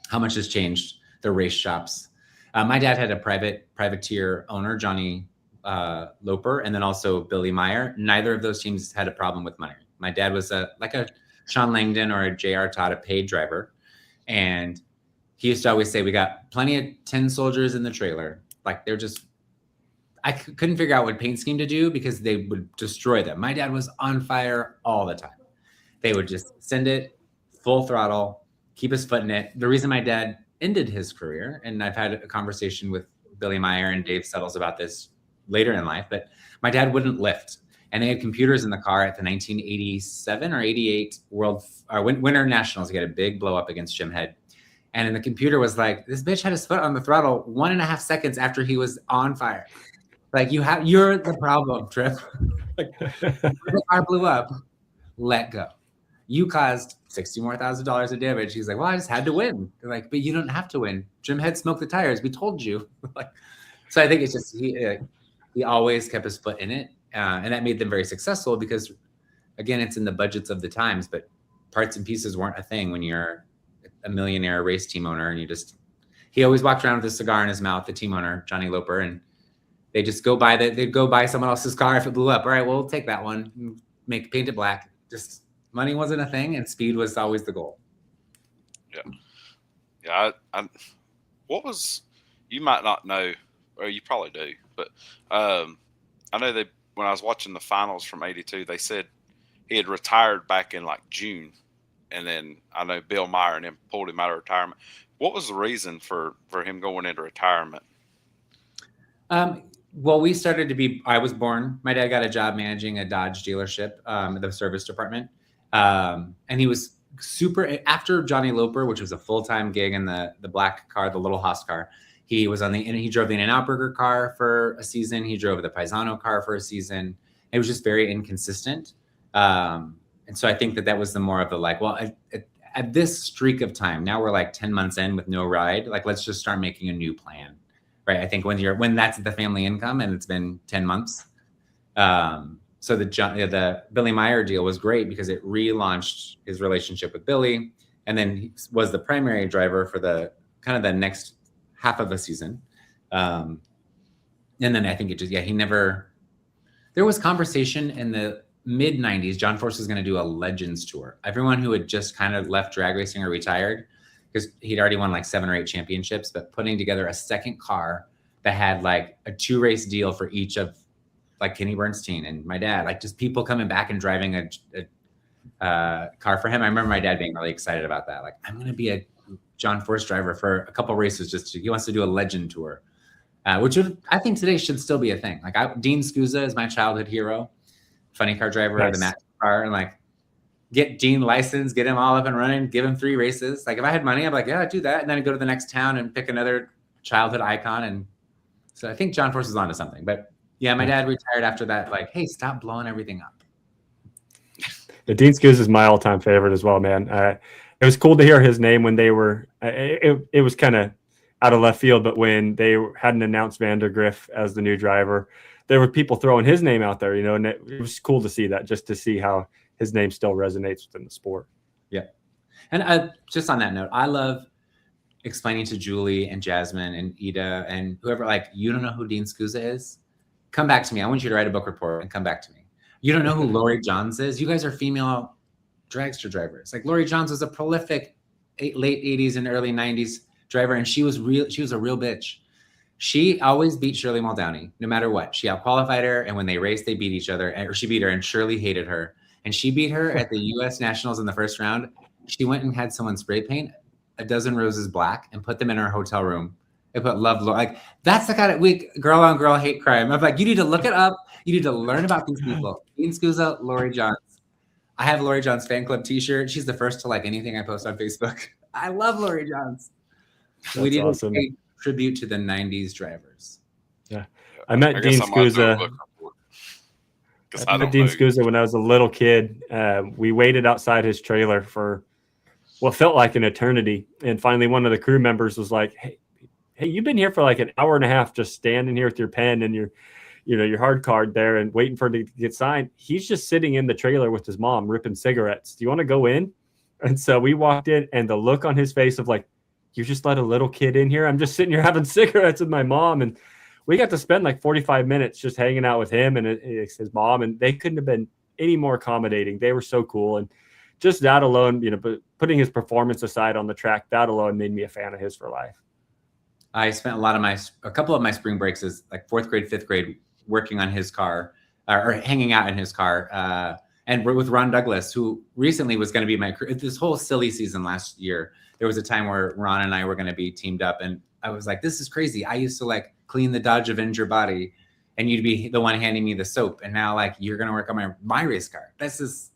how much has changed, the race shops. My dad had a privateer owner, Johnny Loper, and then also Billy Meyer. Neither of those teams had a problem with money. My dad was like a Sean Langdon or a J.R. Todd, a paid driver. And he used to always say, we got plenty of 10 soldiers in the trailer. I couldn't figure out what paint scheme to do because they would destroy them. My dad was on fire all the time. They would just send it full throttle, keep his foot in it. The reason my dad ended his career, and I've had a conversation with Billy Meyer and Dave Settles about this later in life, but my dad wouldn't lift. And they had computers in the car at the 1987 or 88 Winter Nationals. He had a big blow up against Jim Head. And the computer was like, this bitch had his foot on the throttle 1.5 seconds after he was on fire. Like you're the problem, Trip. Like the car blew up. Let go. You caused $60,000 more of damage. He's like, well, I just had to win. They're like, but you don't have to win. Jim had smoked the tires. We told you. Like, so I think it's just he always kept his foot in it, and that made them very successful because, again, it's in the budgets of the times. But parts and pieces weren't a thing when you're a millionaire race team owner, and he always walked around with a cigar in his mouth. The team owner, Johnny Loper, and they just they'd go buy someone else's car if it blew up. All right, well, we'll take that one, paint it black. Just money wasn't a thing, and speed was always the goal. Yeah. What was, you might not know, or you probably do, but I know when I was watching the finals from '82, they said he had retired back in like June, and then I know Bill Meyer and him pulled him out of retirement. What was the reason for him going into retirement? Well, I was born, my dad got a job managing a Dodge dealership, the service department. And he was super, after Johnny Loper, which was a full-time gig in the black car, the little Haas car, he drove the In-N-Out Burger car for a season. He drove the Paisano car for a season. It was just very inconsistent. And so I think that was the more of the like, well, at this streak of time, now we're like 10 months in with no ride, like, let's just start making a new plan. Right. I think when that's the family income and it's been 10 months. So the Billy Meyer deal was great because it relaunched his relationship with Billy, and then he was the primary driver for the kind of the next half of the season. And then I think there was conversation in the mid 90s. John Force was going to do a Legends tour. Everyone who had just kind of left drag racing or retired, because he'd already won like 7 or 8 championships, but putting together a second car that had like a 2-race deal for each of like Kenny Bernstein and my dad, like just people coming back and driving a car for him. I remember my dad being really excited about that. Like, I'm going to be a John Force driver for a couple races. He wants to do a legend tour, which I think today should still be a thing. Like Dean Scusa is my childhood hero, funny car driver, nice. The match car, and like, get Dean licensed, get him all up and running, give him 3 races. Like if I had money, I'd be like, yeah, I'd do that. And then I'd go to the next town and pick another childhood icon. And so I think John Force is onto something. But yeah, my dad retired after that. Like, hey, stop blowing everything up. The Dean Scusa is my all-time favorite as well, man. It was cool to hear his name when they were. It was kind of out of left field, but when they hadn't announced Vandergriff as the new driver, there were people throwing his name out there, and it was cool to see that, just to see how his name still resonates within the sport. Yeah. And just on that note, I love explaining to Julie and Jasmine and Ida and whoever, like, you don't know who Dean Scusa is? Come back to me. I want you to write a book report and come back to me. You don't know who Lori Johns is? You guys are female dragster drivers. Like, Lori Johns was a prolific late 80s and early 90s driver, and she was a real bitch. She always beat Shirley Muldowney, no matter what. She outqualified her, and when they raced, they beat each other, or she beat her, and Shirley hated her. And she beat her at the U.S. Nationals in the first round. She went and had someone spray paint a dozen roses black and put them in her hotel room. They put love, like, that's the kind of girl on girl hate crime. I'm like, you need to look it up. You need to learn about these people. Dean Scusa, Lori Johns. I have Lori Johns fan club t-shirt. She's the first to like anything I post on Facebook. I love Lori Johns. We need to pay tribute to the 90s drivers. Yeah. I met Dean Scusa. I met Dean Scusa when I was a little kid. We waited outside his trailer for what felt like an eternity. And finally, one of the crew members was like, hey, you've been here for like an hour and a half, just standing here with your pen and your hard card there and waiting for it to get signed. He's just sitting in the trailer with his mom ripping cigarettes. Do you want to go in? And so we walked in, and the look on his face of like, you just let a little kid in here? I'm just sitting here having cigarettes with my mom. And we got to spend like 45 minutes just hanging out with him and his mom, and they couldn't have been any more accommodating. They were so cool. And just that alone, putting his performance aside on the track, that alone made me a fan of his for life. I spent a couple of my spring breaks as like 4th grade, 5th grade, working on his car or hanging out in his car. And with Ron Douglas, who recently was going to be this whole silly season last year. There was a time where Ron and I were going to be teamed up, and I was like, this is crazy. I used to like clean the Dodge Avenger body, and you'd be the one handing me the soap. And now like, you're going to work on my race car. This is,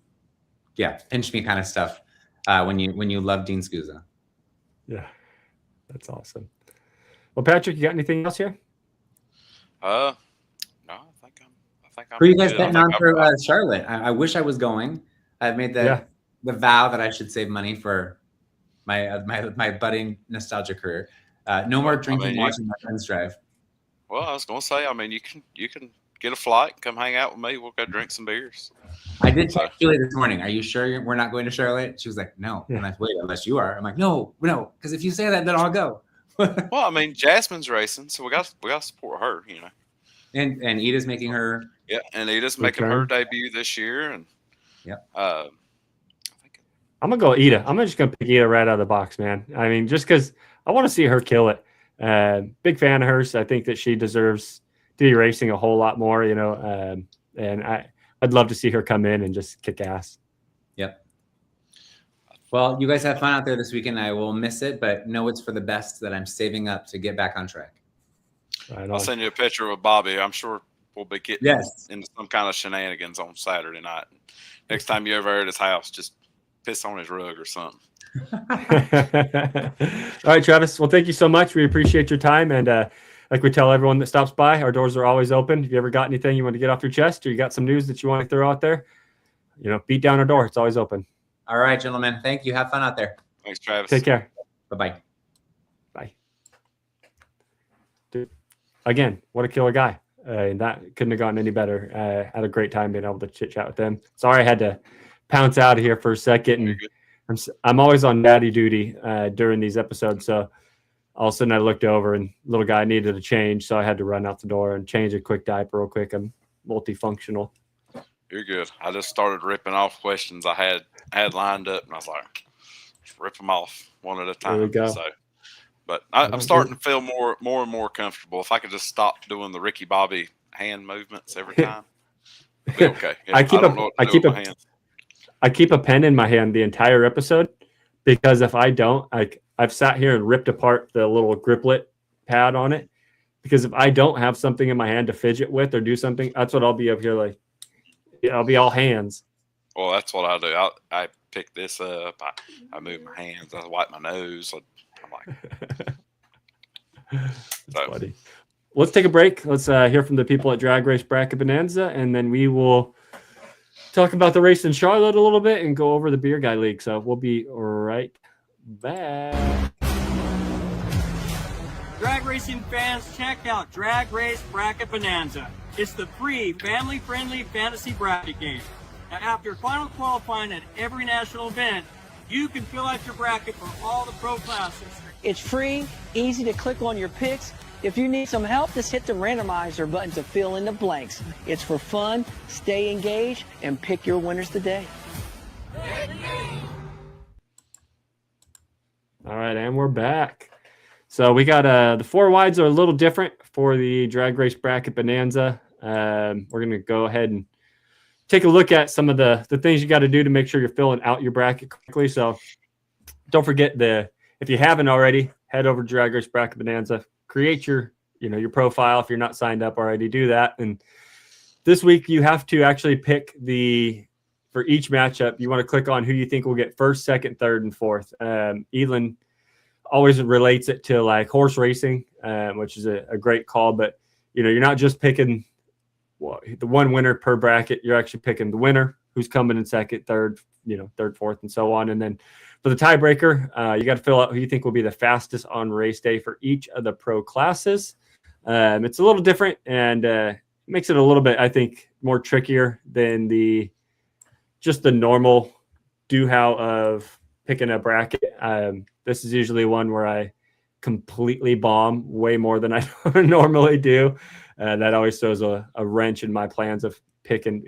pinch me kind of stuff when you love Dean Scusa. Yeah, that's awesome. Well, Patrick, you got anything else here? I'm Who are you guys good. I betting think on for Charlotte? I wish I was going. I've made the vow that I should save money for my budding nostalgia career. No more drinking, watching my friends drive. Well, I was gonna say, I mean, you can get a flight, come hang out with me. We'll go drink some beers. I did text Julie this morning. Are you sure we're not going to Charlotte? She was like, no. I'm like, wait, unless you are. I'm like, no, because if you say that, then I'll go. Well, I mean, Jasmine's racing, so we got to support her, you know. And Ida's making her. Yeah, and Ida's making her debut this year, and I'm gonna go Ida. I'm just gonna pick Ida right out of the box, man. I mean, just because I want to see her kill it. Big fan of hers. I think that she deserves to be racing a whole lot more, you know. And I'd love to see her come in and just kick ass. Yep. Well, you guys have fun out there this weekend. I will miss it, but know it's for the best that I'm saving up to get back on track. I'll send you a picture of Bobby. I'm sure we'll be getting into some kind of shenanigans on Saturday night. Next time you're over at his house, just piss on his rug or something. All right, Travis. Well, thank you so much. We appreciate your time. And like we tell everyone that stops by, our doors are always open. If you ever got anything you want to get off your chest or you got some news that you want to throw out there, you know, beat down our door. It's always open. All right, gentlemen. Thank you. Have fun out there. Thanks, Travis. Take care. Bye-bye. Bye. Dude, again, what a killer guy. That couldn't have gotten any better. Had a great time being able to chit chat with them. Sorry I had to pounce out of here for a second. And I'm always on natty duty during these episodes. So all of a sudden I looked over and little guy needed a change. So I had to run out the door and change a quick diaper real quick. I'm multifunctional. You're good. I just started ripping off questions I had lined up, and I was like, just rip them off one at a time. There we go. So, but I'm starting to feel more and more comfortable. If I could just stop doing the Ricky Bobby hand movements every time, it'd be okay. I keep a pen in my hand the entire episode because if I don't, I've sat here and ripped apart the little griplet pad on it because if I don't have something in my hand to fidget with or do something, that's what I'll be up here like. I'll be all hands. Well, that's what I do. I pick this up. I move my hands. I wipe my nose. I'm like, funny. Let's take a break. Let's hear from the people at Drag Race Bracket Bonanza, and then we will talk about the race in Charlotte a little bit and go over the Beer Guy League. So we'll be right back. Drag racing fans, check out Drag Race Bracket Bonanza. It's the free, family-friendly fantasy bracket game. Now, after final qualifying at every national event, you can fill out your bracket for all the pro classes. It's free, easy to click on your picks. If you need some help, just hit the randomizer button to fill in the blanks. It's for fun, stay engaged, and pick your winners today. All right, and we're back. So we got the four wides are a little different for the Drag Race Bracket Bonanza. We're going to go ahead and take a look at some of the things you got to do to make sure you're filling out your bracket correctly. So don't forget if you haven't already, head over to Drag Race Bracket Bonanza, create your profile. If you're not signed up already, do that. And this week you have to actually pick for each matchup, you want to click on who you think will get first, second, third, and fourth. Elin always relates it to like horse racing, which is a great call, but you're not just picking the one winner per bracket. You're actually picking the winner who's coming in second, third, fourth, and so on. And then for the tiebreaker, you got to fill out who you think will be the fastest on race day for each of the pro classes. It's a little different and makes it a little bit, I think, more trickier than just the normal do-how of picking a bracket. This is usually one where I completely bomb way more than I normally do. That always throws a wrench in my plans of picking,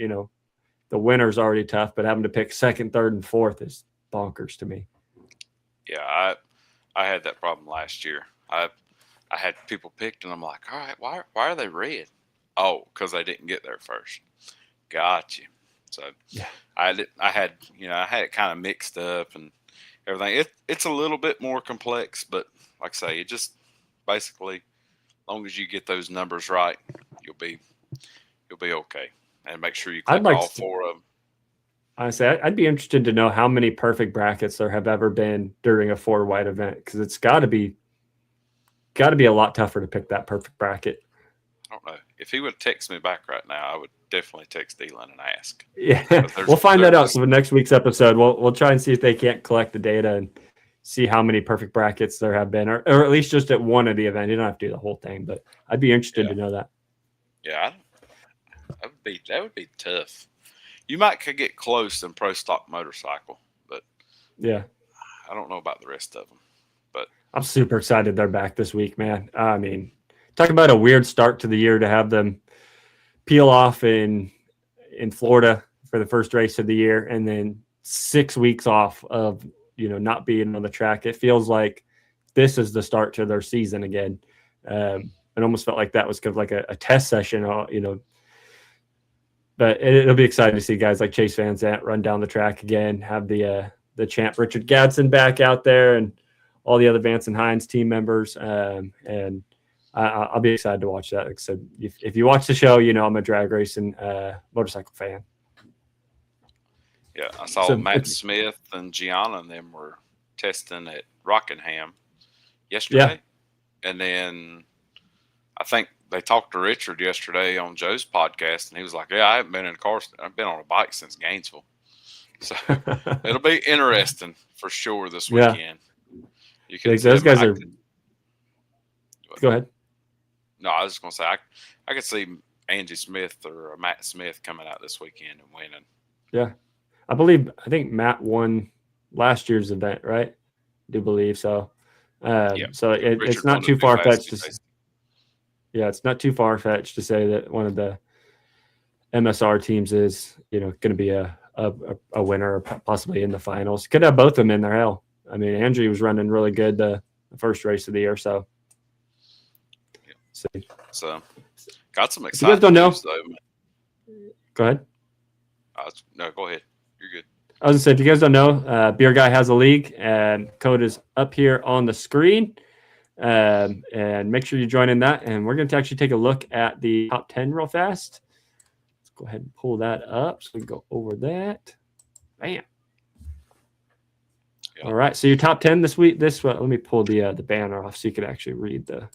the winner's already tough, but having to pick second, third, and fourth is bonkers to me. Yeah, I had that problem last year. I had people picked, and I'm like, all right, why are they red? Oh, because they didn't get there first. Got you. So yeah, I had it kind of mixed up and everything. It's a little bit more complex, but like I say, it just basically, as long as you get those numbers right, you'll be okay. And make sure you click all four of them. Honestly, I'd be interested to know how many perfect brackets there have ever been during a four-wide event, because it's got to be a lot tougher to pick that perfect bracket. don't know. If he would text me back right now, I would definitely text Elon and ask. Yeah, we'll find that out. So for next week's episode, we'll try and see if they can't collect the data and see how many perfect brackets there have been, or at least just at one of the events. You don't have to do the whole thing, but I'd be interested to know that. Yeah, that would be tough. You could get close in pro stock motorcycle, but yeah, I don't know about the rest of them. But I'm super excited they're back this week, man. I mean, talk about a weird start to the year to have them peel off in Florida for the first race of the year, and then 6 weeks off of not being on the track. It feels like this is the start to their season again. It almost felt like that was kind of like a test session, but it'll be exciting to see guys like Chase Van Zandt run down the track again, have the champ Richard Gadsden back out there, and all the other Vance and Hines team members. And I'll be excited to watch that. Like I said, if you watch the show, I'm a drag racing motorcycle fan. Yeah, I saw Matt Smith and Gianna and them were testing at Rockingham yesterday. Yeah. And then I think they talked to Richard yesterday on Joe's podcast, and he was like, yeah, I haven't been in a car. I've been on a bike since Gainesville. So it'll be interesting for sure this weekend. You can those guys are. Go ahead. No, I was just going to say, I could see Angie Smith or Matt Smith coming out this weekend and winning. Yeah. I think Matt won last year's event, right? I do believe so. So it's not too far-fetched to say. Yeah, it's not too far-fetched to say that one of the MSR teams is, going to be a winner, or possibly in the finals. Could have both of them in there. Hell, I mean, Andrew was running really good the first race of the year, so. So, got some exciting news, though. Go ahead. No, go ahead. You're good. I was going to say, if you guys don't know, Beer Guy has a league, and code is up here on the screen. And make sure you join in that. And we're going to actually take a look at the top 10 real fast. Let's go ahead and pull that up so we can go over that. Bam. Yep. All right. So your top 10 this week. Let me pull the banner off so you can actually read the.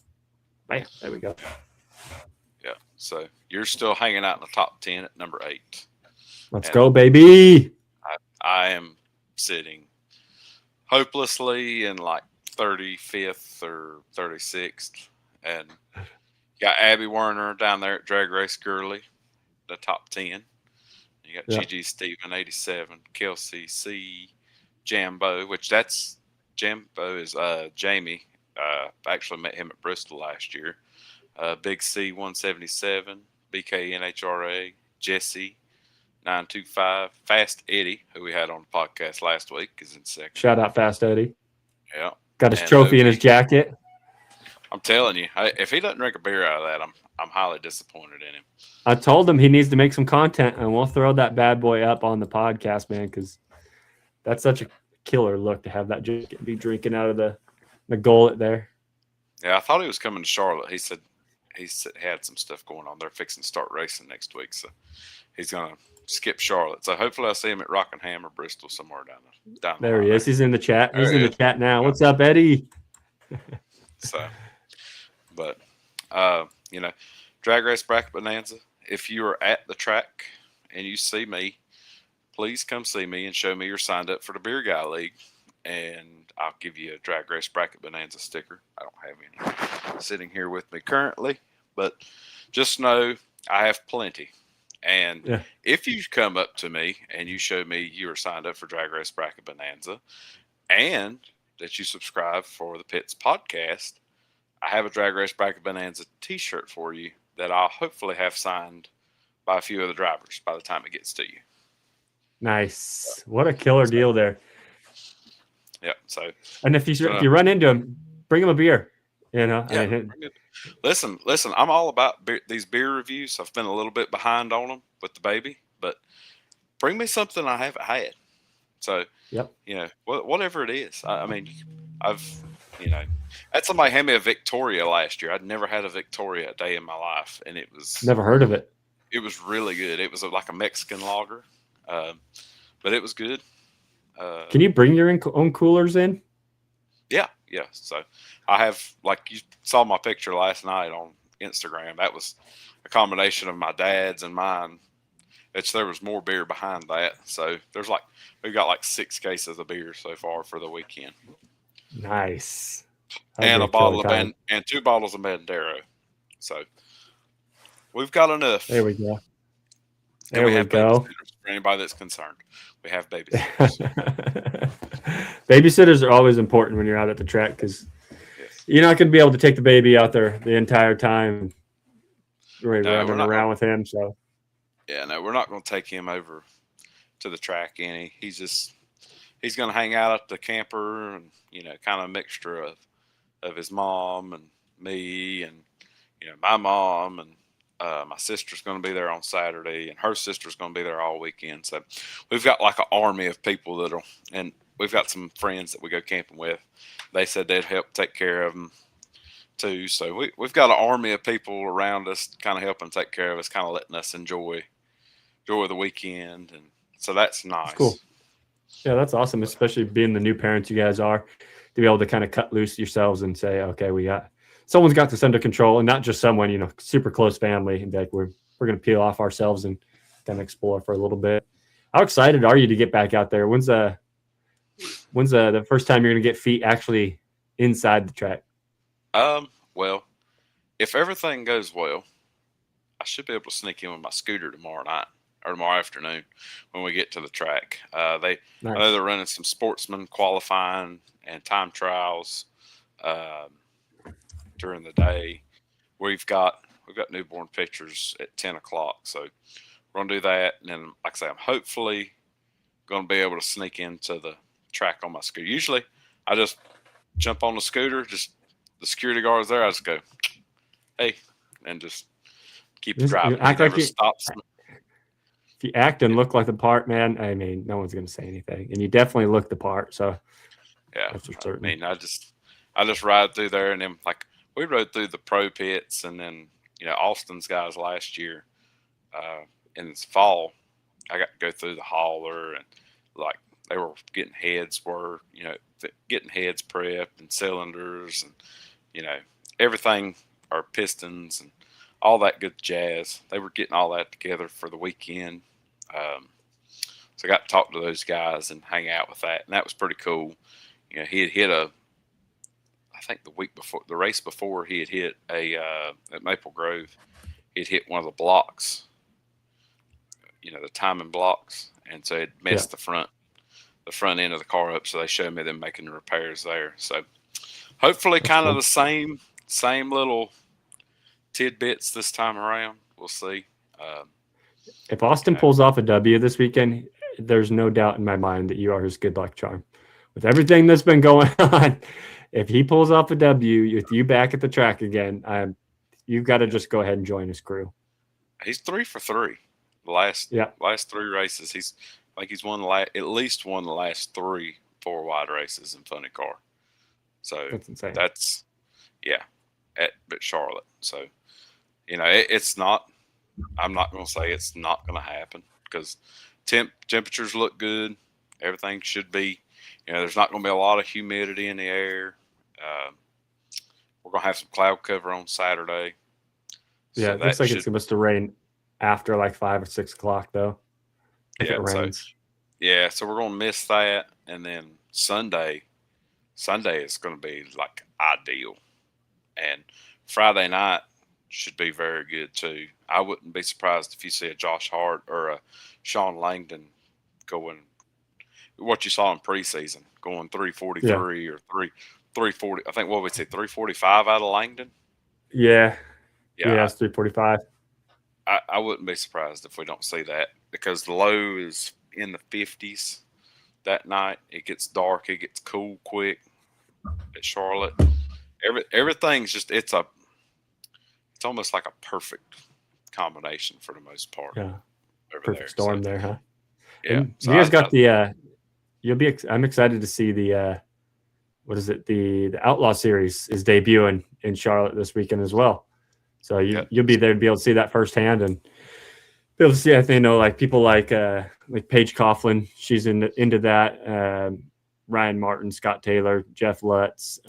Bam. There we go. Yeah. So you're still hanging out in the top 10 at number 8. Let's go, baby. I am sitting hopelessly in like 35th or 36th. And you got Abby Werner down there at Drag Race Girly, the top 10. You got Gigi Stephen, 87. Kelsey C. Jambo, Jambo is Jamie. I actually met him at Bristol last year. Big C, 177. BK NHRA. Jesse, 925. Fast Eddie, who we had on the podcast last week, is in second. Shout out Fast Eddie. Yeah. Got his trophy in his jacket. I'm telling you, if he doesn't drink a beer out of that, I'm highly disappointed in him. I told him he needs to make some content, and we'll throw that bad boy up on the podcast, man, because that's such a killer look to have that jacket be drinking out of the gullet there. Yeah, I thought he was coming to Charlotte. He said he had some stuff going on. They're fixing to start racing next week, so he's going to skip Charlotte. So hopefully I'll see him at Rockingham or Bristol somewhere down there. He is. He's in the chat. He's in the chat now. Yeah. What's up, Eddie? So, but Drag Race Bracket Bonanza. If you are at the track and you see me, please come see me and show me you're signed up for the Beer Guy League, and I'll give you a Drag Race Bracket Bonanza sticker. I don't have any sitting here with me currently, but just know I have plenty. And if you come up to me and you show me you are signed up for Drag Race Bracket Bonanza and that you subscribe for the Pits podcast, I have a Drag Race Bracket Bonanza t-shirt for you that I'll hopefully have signed by a few of the drivers by the time it gets to you. Nice. What a killer deal there. Yeah. So, and if you run into him, bring him a beer. Yeah, listen, I'm all about these beer reviews. I've been a little bit behind on them with the baby, but bring me something I haven't had. So, whatever it is. Had somebody hand me a Victoria last year. I'd never had a Victoria a day in my life, and it was never heard of it. It was really good. It was like a Mexican lager, but it was good. Can you bring your own coolers in? Yeah. So I have, like you saw my picture last night on Instagram. That was a combination of my dad's and mine. There was more beer behind that. So we've got like 6 cases of beer so far for the weekend. Nice. And a bottle of and 2 bottles of Bandero. So we've got enough. There we go. And we have babysitters for anybody that's concerned. We have babysitters. Babysitters are always important when you're out at the track because you're not going to be able to take the baby out there the entire time, running around with him. So yeah, no, we're not going to take him over to the track any. He's going to hang out at the camper and kind of a mixture of his mom and me and my mom and my sister's going to be there on Saturday and her sister's going to be there all weekend. So we've got like an army of people and we've got some friends that we go camping with. They said they'd help take care of them too. So we've got an army of people around us kind of helping take care of us, kind of letting us enjoy the weekend. And so that's nice. That's cool. Yeah, that's awesome, especially being the new parents you guys are, to be able to kind of cut loose yourselves and say, okay, someone's got this under control, and not just someone, super close family, and be like, we're going to peel off ourselves and kind of explore for a little bit. How excited are you to get back out there? When's the first time you're going to get feet actually inside the track? Well, if everything goes well, I should be able to sneak in with my scooter tomorrow night or tomorrow afternoon when we get to the track. I know they're running some sportsman qualifying and time trials during the day. We've got newborn pictures at 10 o'clock. So we're going to do that. And then, like I say, I'm hopefully going to be able to sneak into the track on my scooter. Usually I just jump on the scooter, just the security guard's there. I just go, hey, and just keep driving. If you act and look like the part, man, I mean, no one's going to say anything. And you definitely look the part. So yeah, that's for certain. I mean, I just ride through there, and then like we rode through the pro pits, and then Austin's guys last year in the fall, I got to go through the hauler, and like they were getting heads getting heads prepped and cylinders and everything, or pistons and all that good jazz. They were getting all that together for the weekend. So I got to talk to those guys and hang out with that, and that was pretty cool. He had hit I think the race before, he had hit at Maple Grove, he'd hit one of the blocks, the timing blocks, and so it messed the front end of the car up. So they showed me them making the repairs there. So hopefully kind of the same little tidbits this time around. We'll see. If Austin pulls off a W this weekend, there's no doubt in my mind that you are his good luck charm. With everything that's been going on, if he pulls off a W with you back at the track again, you've got to just go ahead and join his crew. He's 3 for 3. The last 3 races, I think he's won at least won the last 3 4-wide races in funny car. So that's insane. That's at Charlotte. So it's not. I'm not going to say it's not going to happen because temperatures look good. Everything should be. There's not going to be a lot of humidity in the air. We're going to have some cloud cover on Saturday. Yeah, it looks like it's supposed to rain after like 5 or 6 o'clock, though. If it rains. So we're going to miss that. And then Sunday is going to be like ideal. And Friday night should be very good too. I wouldn't be surprised if you see a Josh Hart or a Sean Langdon going what you saw in preseason, going 343 or 340. I think what would we say 345 out of Langdon? Yeah, it's 345. I wouldn't be surprised if we don't see that because the low is in the 50s that night. It gets dark. It gets cool quick at Charlotte. Everything's just it's almost like a perfect combination for the most part. Yeah, perfect storm there, huh? Yeah. So you guys got the. I'm excited to see the. What is it? The Outlaw Series is debuting in Charlotte this weekend as well. So you'll be there to be able to see that firsthand and be able to see. I think like people like Paige Coughlin, she's into that. Ryan Martin, Scott Taylor, Jeff Lutz.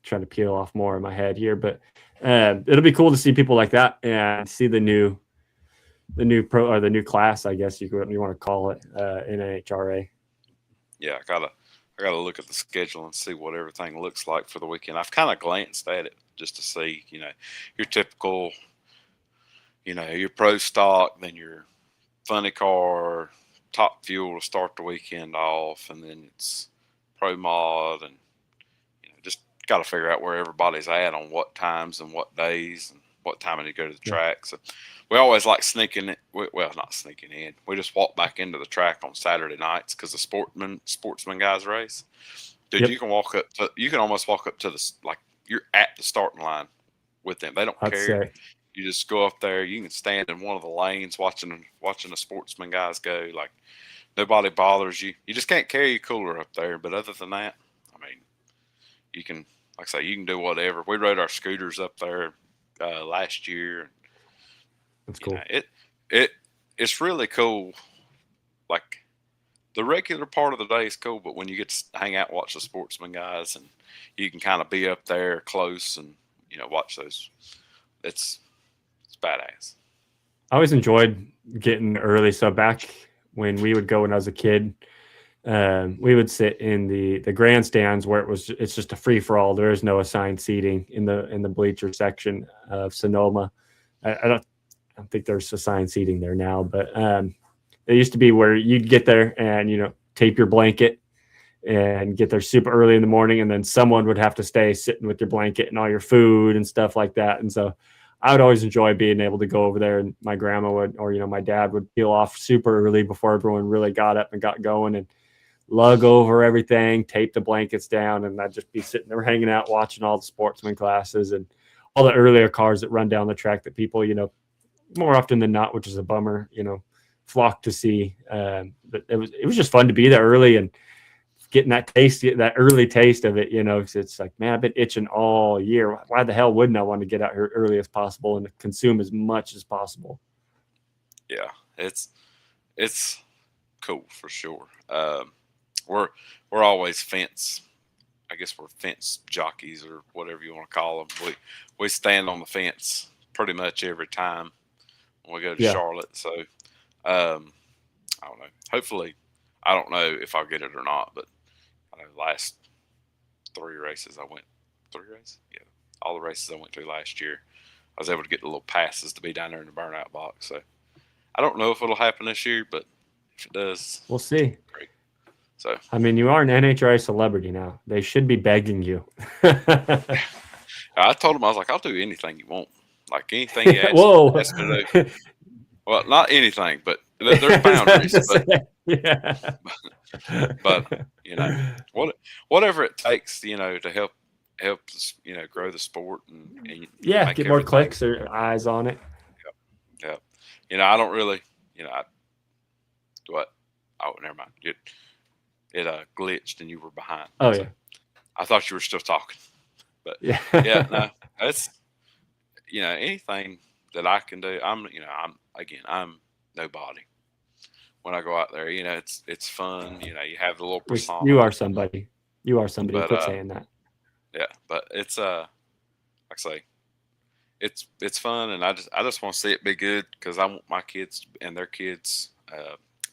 trying to peel off more in my head here, but it'll be cool to see people like that and see the new pro or the new class, I guess you want to call it, in NHRA. Yeah, I gotta look at the schedule and see what everything looks like for the weekend. I've kind of glanced at it just to see, your typical, your pro stock, then your funny car, top fuel to start the weekend off, and then it's pro mod, and just got to figure out where everybody's at on what times and what days and what time I need to go to the track. So we always like sneaking it. Well, not sneaking in. We just walk back into the track on Saturday nights because the sportsman guys race. Dude, you can almost walk up to you're at the starting line with them. They don't care. You just go up there. You can stand in one of the lanes watching the sportsman guys go. Like, nobody bothers you. You just can't carry your cooler up there. But other than that, I mean, you can, like I say, you can do whatever. We rode our scooters up there last year. That's cool. It's really cool. Like, the regular part of the day is cool, but when you get to hang out and watch the sportsman guys, and you can kind of be up there close and watch those, it's badass. I always enjoyed getting early. So back when we would go when I was a kid, we would sit in the grandstands where it's just a free for all. There is no assigned seating in the bleacher section of Sonoma. I don't think there's assigned seating there now, but it used to be where you'd get there and tape your blanket and get there super early in the morning, and then someone would have to stay sitting with your blanket and all your food and stuff like that. And so I would always enjoy being able to go over there, and my grandma would, or my dad would peel off super early before everyone really got up and got going, and lug over everything, tape the blankets down, and I'd just be sitting there hanging out, watching all the sportsman classes and all the earlier cars that run down the track that people, more often than not, which is a bummer, flock to see. But it was just fun to be there early and getting that early taste of it, because it's like, man, I've been itching all year. Why the hell wouldn't I want to get out here early as possible and consume as much as possible? Yeah, it's cool for sure. We're always fence. I guess we're fence jockeys or whatever you want to call them. We stand on the fence pretty much every time when we go to Charlotte. So I don't know. Hopefully, I don't know if I'll get it or not, but I know last 3 races I went. 3 races? Yeah. All the races I went to last year, I was able to get the little passes to be down there in the burnout box. So I don't know if it'll happen this year, but if it does, we'll see. Great. So I mean, you are an NHRA celebrity now. They should be begging you. I told them, I was like, I'll do anything you want. Like anything you ask, Whoa. ask me to do. Well, not anything, but there's boundaries. But whatever it takes, to help grow the sport and get more clicks or eyes on it. Yeah. I don't really, what? Oh, never mind. It glitched and you were behind. Oh, yeah. I thought you were still talking, but no, it's anything that I can do. I'm nobody. When I go out there, it's fun. You have the little persona. You are somebody. But, quit saying that. Yeah, but it's like I say, it's fun, and I just want to see it be good because I want my kids and their kids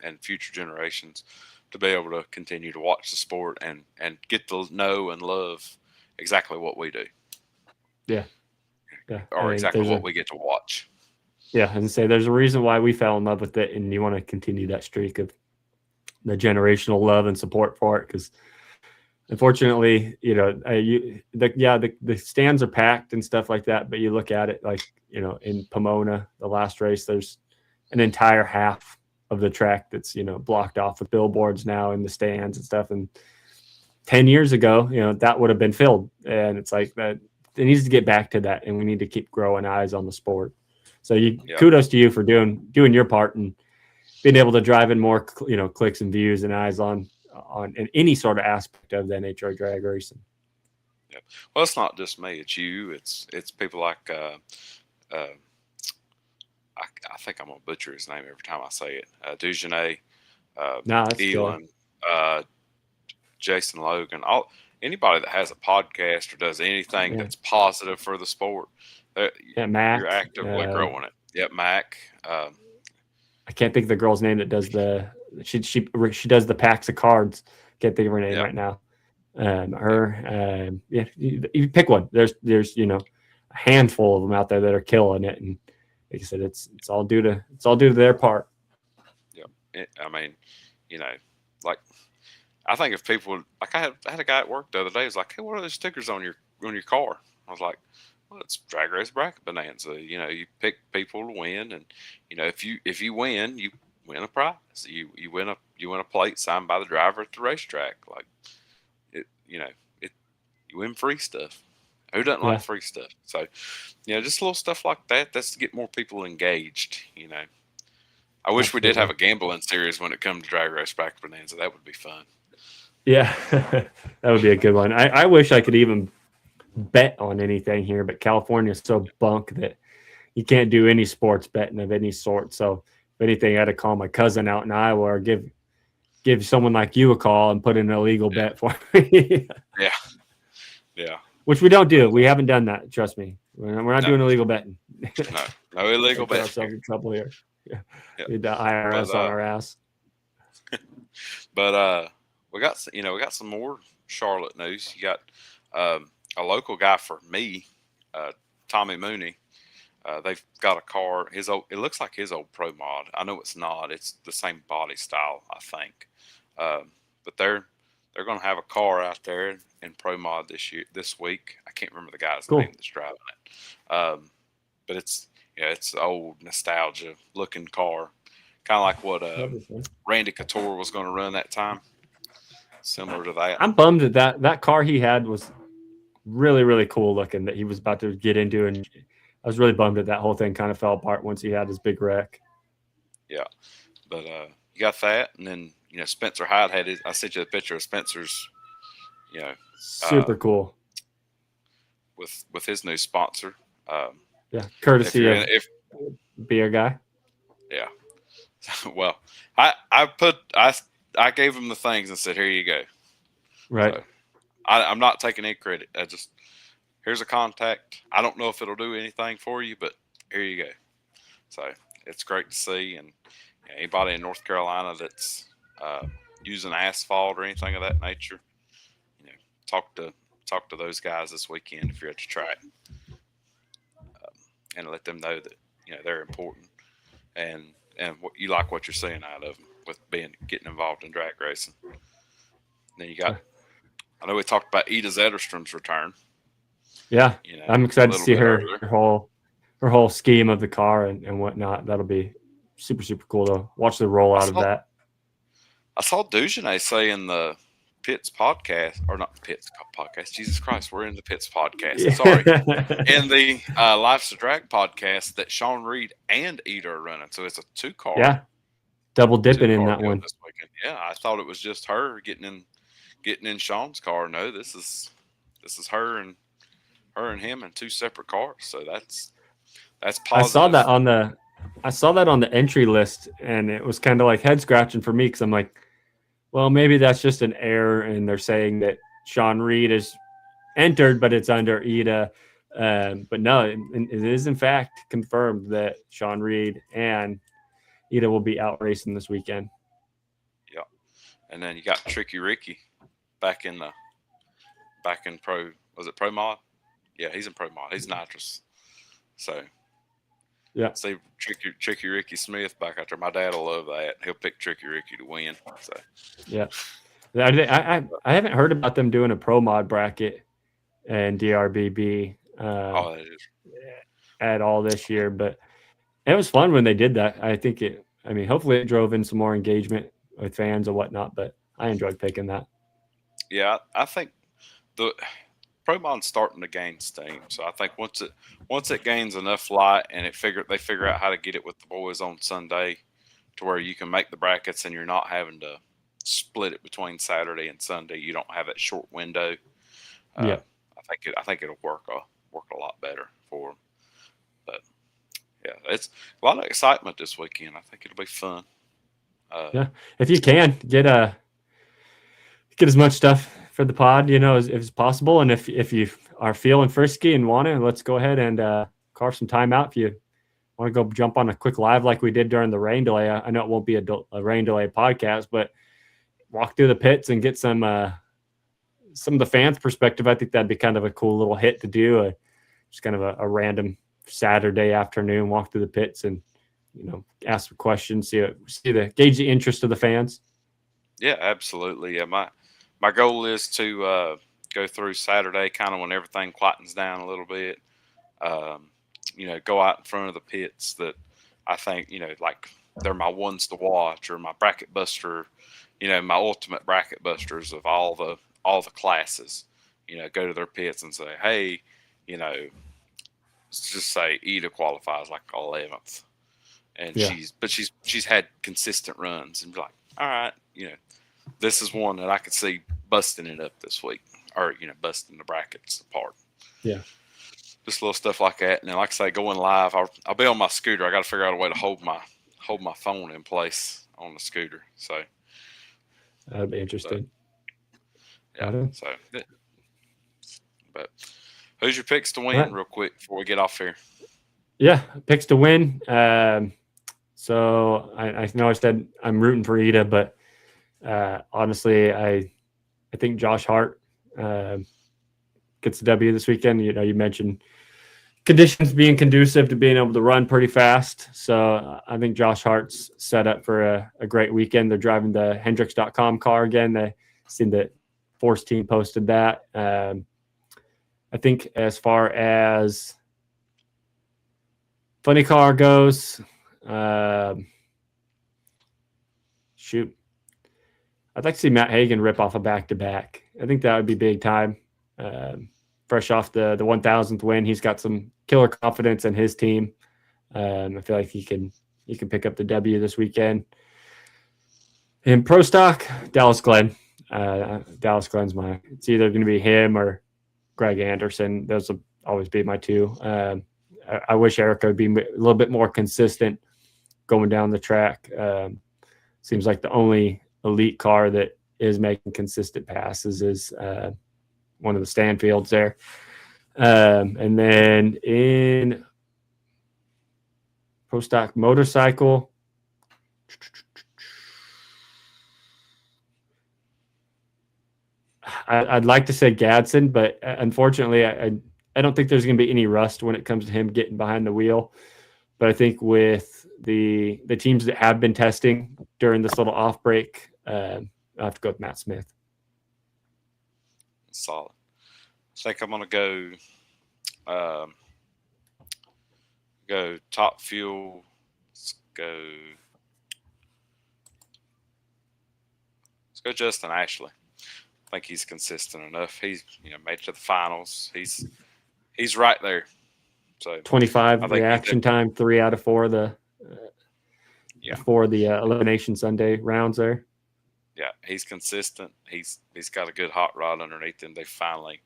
and future generations to be able to continue to watch the sport and get to know and love exactly what we do. Yeah. Or exactly what we get to watch. Yeah, and say there's a reason why we fell in love with it, and you want to continue that streak of the generational love and support for it. Because unfortunately, the stands are packed and stuff like that. But you look at it like in Pomona, the last race, there's an entire half of the track that's blocked off with billboards now in the stands and stuff. And 10 years ago, that would have been filled, and it's like that. It needs to get back to that, and we need to keep growing eyes on the sport. So kudos to you for doing your part and being able to drive in more, clicks and views and eyes on in any sort of aspect of the NHRA drag racing. Yeah. Well, it's not just me; it's you. It's people like I think I'm gonna butcher his name every time I say it. Dugenet, Elon, Jason Logan. anybody that has a podcast or does anything that's positive for the sport, Mac, you're actively growing it. Yep, Mac. I can't think of the girl's name that does she does the packs of cards. Can't think of her name right now. You pick one. There's a handful of them out there that are killing it, and like I said, it's all due to their part. Yeah, I mean, like I think if people like I had a guy at work the other day who's like, hey, what are those stickers on your car? I was like, well, it's Drag Race Bracket Bonanza. You pick people to win, and if you win, you win a prize. You win a plate signed by the driver at the racetrack. Like you win free stuff. Who doesn't like free stuff? So just little stuff like that. That's to get more people engaged. I wish we did have a gambling series when it comes to Drag Race Bracket Bonanza. That would be fun. Yeah, that would be a good one. I wish I could even bet on anything here, but California is so bunk that you can't do any sports betting of any sort. So if anything, I had to call my cousin out in Iowa or give someone like you a call and put in an illegal bet for me. Yeah. Which we don't do. We haven't done that. Trust me. We're not doing illegal betting. No illegal betting. Ourselves in trouble here. Yeah. The IRS on our ass. But we got some more Charlotte news. You got a local guy for me, Tommy Mooney. They've got a car. It looks like his old Pro Mod. I know it's not. It's the same body style, I think. But they're going to have a car out there in Pro Mod this week. I can't remember the guy's name that's driving it. But it's old nostalgia looking car, kind of like what Randy Couture was going to run that time. Similar to that. I'm bummed that car he had was really, really cool looking that he was about to get into, and I was really bummed that whole thing kind of fell apart once he had his big wreck. Yeah, but you got that, and then Spencer Hyde had I sent you a picture of Spencer's. Super cool with his new sponsor. Courtesy of beer guy. Yeah. Well, I gave him the things and said, "Here you go." Right. So, I'm not taking any credit. Here's a contact. I don't know if it'll do anything for you, but here you go. So it's great to see. And anybody in North Carolina that's using asphalt or anything of that nature, talk to those guys this weekend if you're at the track, and let them know that they're important and what you like what you're seeing out of them with getting involved in drag racing. And then you got. I know we talked about Ida Zetterstrom's return. Yeah, I'm excited to see her whole scheme of the car and whatnot. That'll be super, super cool to watch the rollout of that. I saw Dujanay say in the Pitts podcast, or not Pitts podcast. Jesus Christ, we're in the Pitts podcast. Yeah. Sorry, in the Life's a Drag podcast that Sean Reed and Ida are running. So it's a 2-car. Yeah, double dipping in that one. This weekend. Yeah, I thought it was just her getting in Sean's car. No, this is her and him in 2 separate cars. So that's positive. I saw that on the entry list, and it was kind of like head scratching for me because I'm like, well, maybe that's just an error, and they're saying that Sean Reed is entered, but it's under Ida. But no, it is in fact confirmed that Sean Reed and Ida will be out racing this weekend. Yeah, and then you got Tricky Ricky back in Pro. Was it Pro Mod? Yeah, he's in Pro Mod. He's nitrous. So yeah, see Tricky Ricky Smith back out there. My dad will love that. He'll pick Tricky Ricky to win. So yeah, I haven't heard about them doing a Pro Mod bracket and DRBB at all this year, but it was fun when they did that. Hopefully it drove in some more engagement with fans and whatnot, but I enjoyed picking that. Yeah, I think the Pro Mod's starting to gain steam. So I think once it gains enough light and they figure out how to get it with the boys on Sunday to where you can make the brackets and you're not having to split it between Saturday and Sunday. You don't have that short window. I think it'll work a lot better for them. But yeah, it's a lot of excitement this weekend. I think it'll be fun. If you can get as much stuff for the pod, if it's possible. And if you are feeling frisky and want to, let's go ahead and carve some time out if you want to go jump on a quick live like we did during the rain delay. I know it won't be a rain delay podcast, but walk through the pits and get some of the fans' perspective. I think that'd be kind of a cool little hit to do. Just kind of a random Saturday afternoon, walk through the pits and ask some questions, gauge the interest of the fans. Yeah, absolutely. Yeah, my goal is to go through Saturday, kind of when everything quietens down a little bit. Go out in front of the pits that I think like they're my ones to watch, or my bracket buster, my ultimate bracket busters of all the classes. Go to their pits and say, hey, let's just say Ida qualifies like 11th, and she's had consistent runs, and be like, all right, this is one that I could see busting it up this week, or busting the brackets apart. Yeah, just little stuff like that. And then, like I say, going live, I'll be on my scooter. I got to figure out a way to hold my phone in place on the scooter. So that'd be interesting. But who's your picks to win, real quick, before we get off here? Yeah, picks to win. So I know I said I'm rooting for Ida, but honestly, I think Josh Hart gets the W this weekend. You mentioned conditions being conducive to being able to run pretty fast. So I think Josh Hart's set up for a great weekend. They're driving the Hendricks.com car again. They seen that Force team posted that. I think as far as funny car goes, I'd like to see Matt Hagan rip off a back-to-back. I think that would be big time. Fresh off the 1,000th win, he's got some killer confidence in his team. I feel like he can pick up the W this weekend. In Pro Stock, Dallas Glenn. Dallas Glenn's it's either going to be him or Greg Anderson. Those will always be my two. I wish Erica would be a little bit more consistent going down the track. Seems like the only elite car that is making consistent passes is one of the Stanfields there. And then in Pro Stock motorcycle, I'd like to say Gadsden, but unfortunately, I don't think there's going to be any rust when it comes to him getting behind the wheel. But I think with the teams that have been testing during this little off break, I'll have to go with Matt Smith. Solid. I think I'm going to go Top Fuel. Let's go Justin Ashley. I think he's consistent enough. He's made it to the finals. He's right there. So 25 reaction time, 3 out of 4 the Elimination Sunday rounds there. Yeah, he's consistent. He's got a good hot rod underneath him. They finally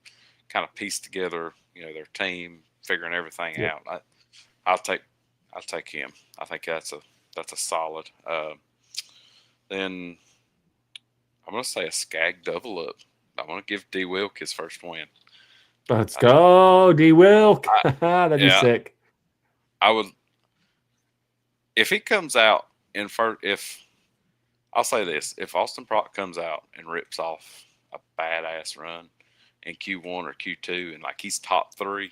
kind of pieced together, their team, figuring everything out. I'll take him. I think that's a solid. Then I'm going to say a Skag double up. I'm going to give D. Wilk his first win. Let's go, D. Wilk. That'd be sick. I would, if he comes out in first, I'll say this, if Austin Prock comes out and rips off a badass run in Q1 or Q2 and like he's top 3,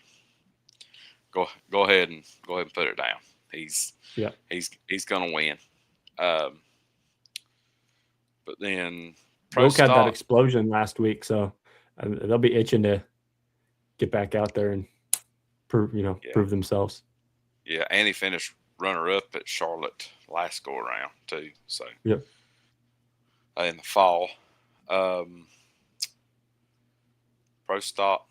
go ahead and put it down. He's going to win. But then Wilk had that explosion last week, so they'll be itching to get back out there and prove themselves. Yeah, and he finished runner-up at Charlotte last go-around too. So in the fall, Pro Stock.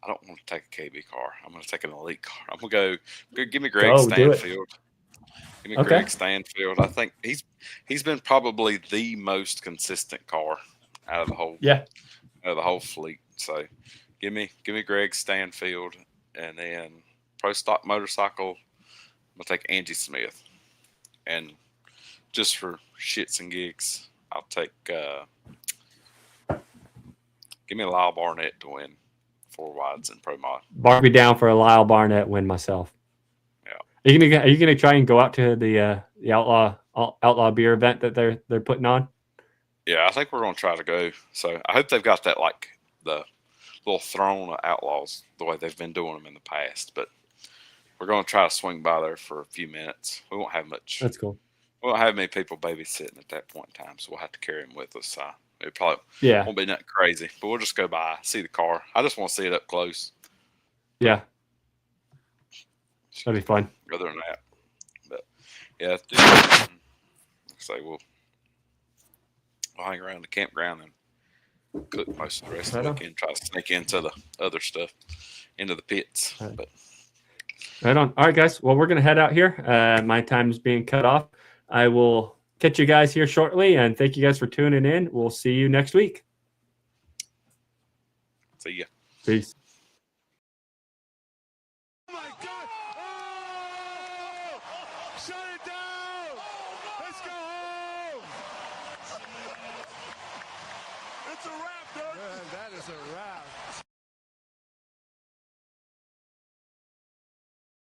I don't want to take a KB car. I'm going to take an elite car. I'm going to go. Give me Greg Stanfield. Give me Greg Stanfield. I think he's been probably the most consistent car out of the whole fleet. So give me Greg Stanfield, and then Pro Stock motorcycle. I'm gonna take Angie Smith, and just for shits and gigs, I'll take Give me a Lyle Barnett to win 4 wides in Pro Mod. Mark me down for a Lyle Barnett win myself. Yeah. Are you gonna try and go out to the outlaw beer event that they're putting on? Yeah, I think we're gonna try to go. So I hope they've got that like the little throne of outlaws the way they've been doing them in the past. But we're gonna try to swing by there for a few minutes. We won't have much. That's cool. We won't have many people babysitting at that point in time, so we'll have to carry them with us. So it probably Yeah. won't be nothing crazy, but we'll just go by, see the car. I just want to see it up close. Yeah. That'd be fun. Other than that, but yeah, so we'll hang around the campground and cook most of the rest of the weekend. Try to sneak into the other stuff, into the pits. But right on. All right, guys. Well, we're gonna head out here. My time is being cut off. I will catch you guys here shortly, and thank you guys for tuning in. We'll see you next week. see ya. Peace. Oh my God! Oh! Shut it down! Let's go home! It's a wrap, Dirk! That is a wrap.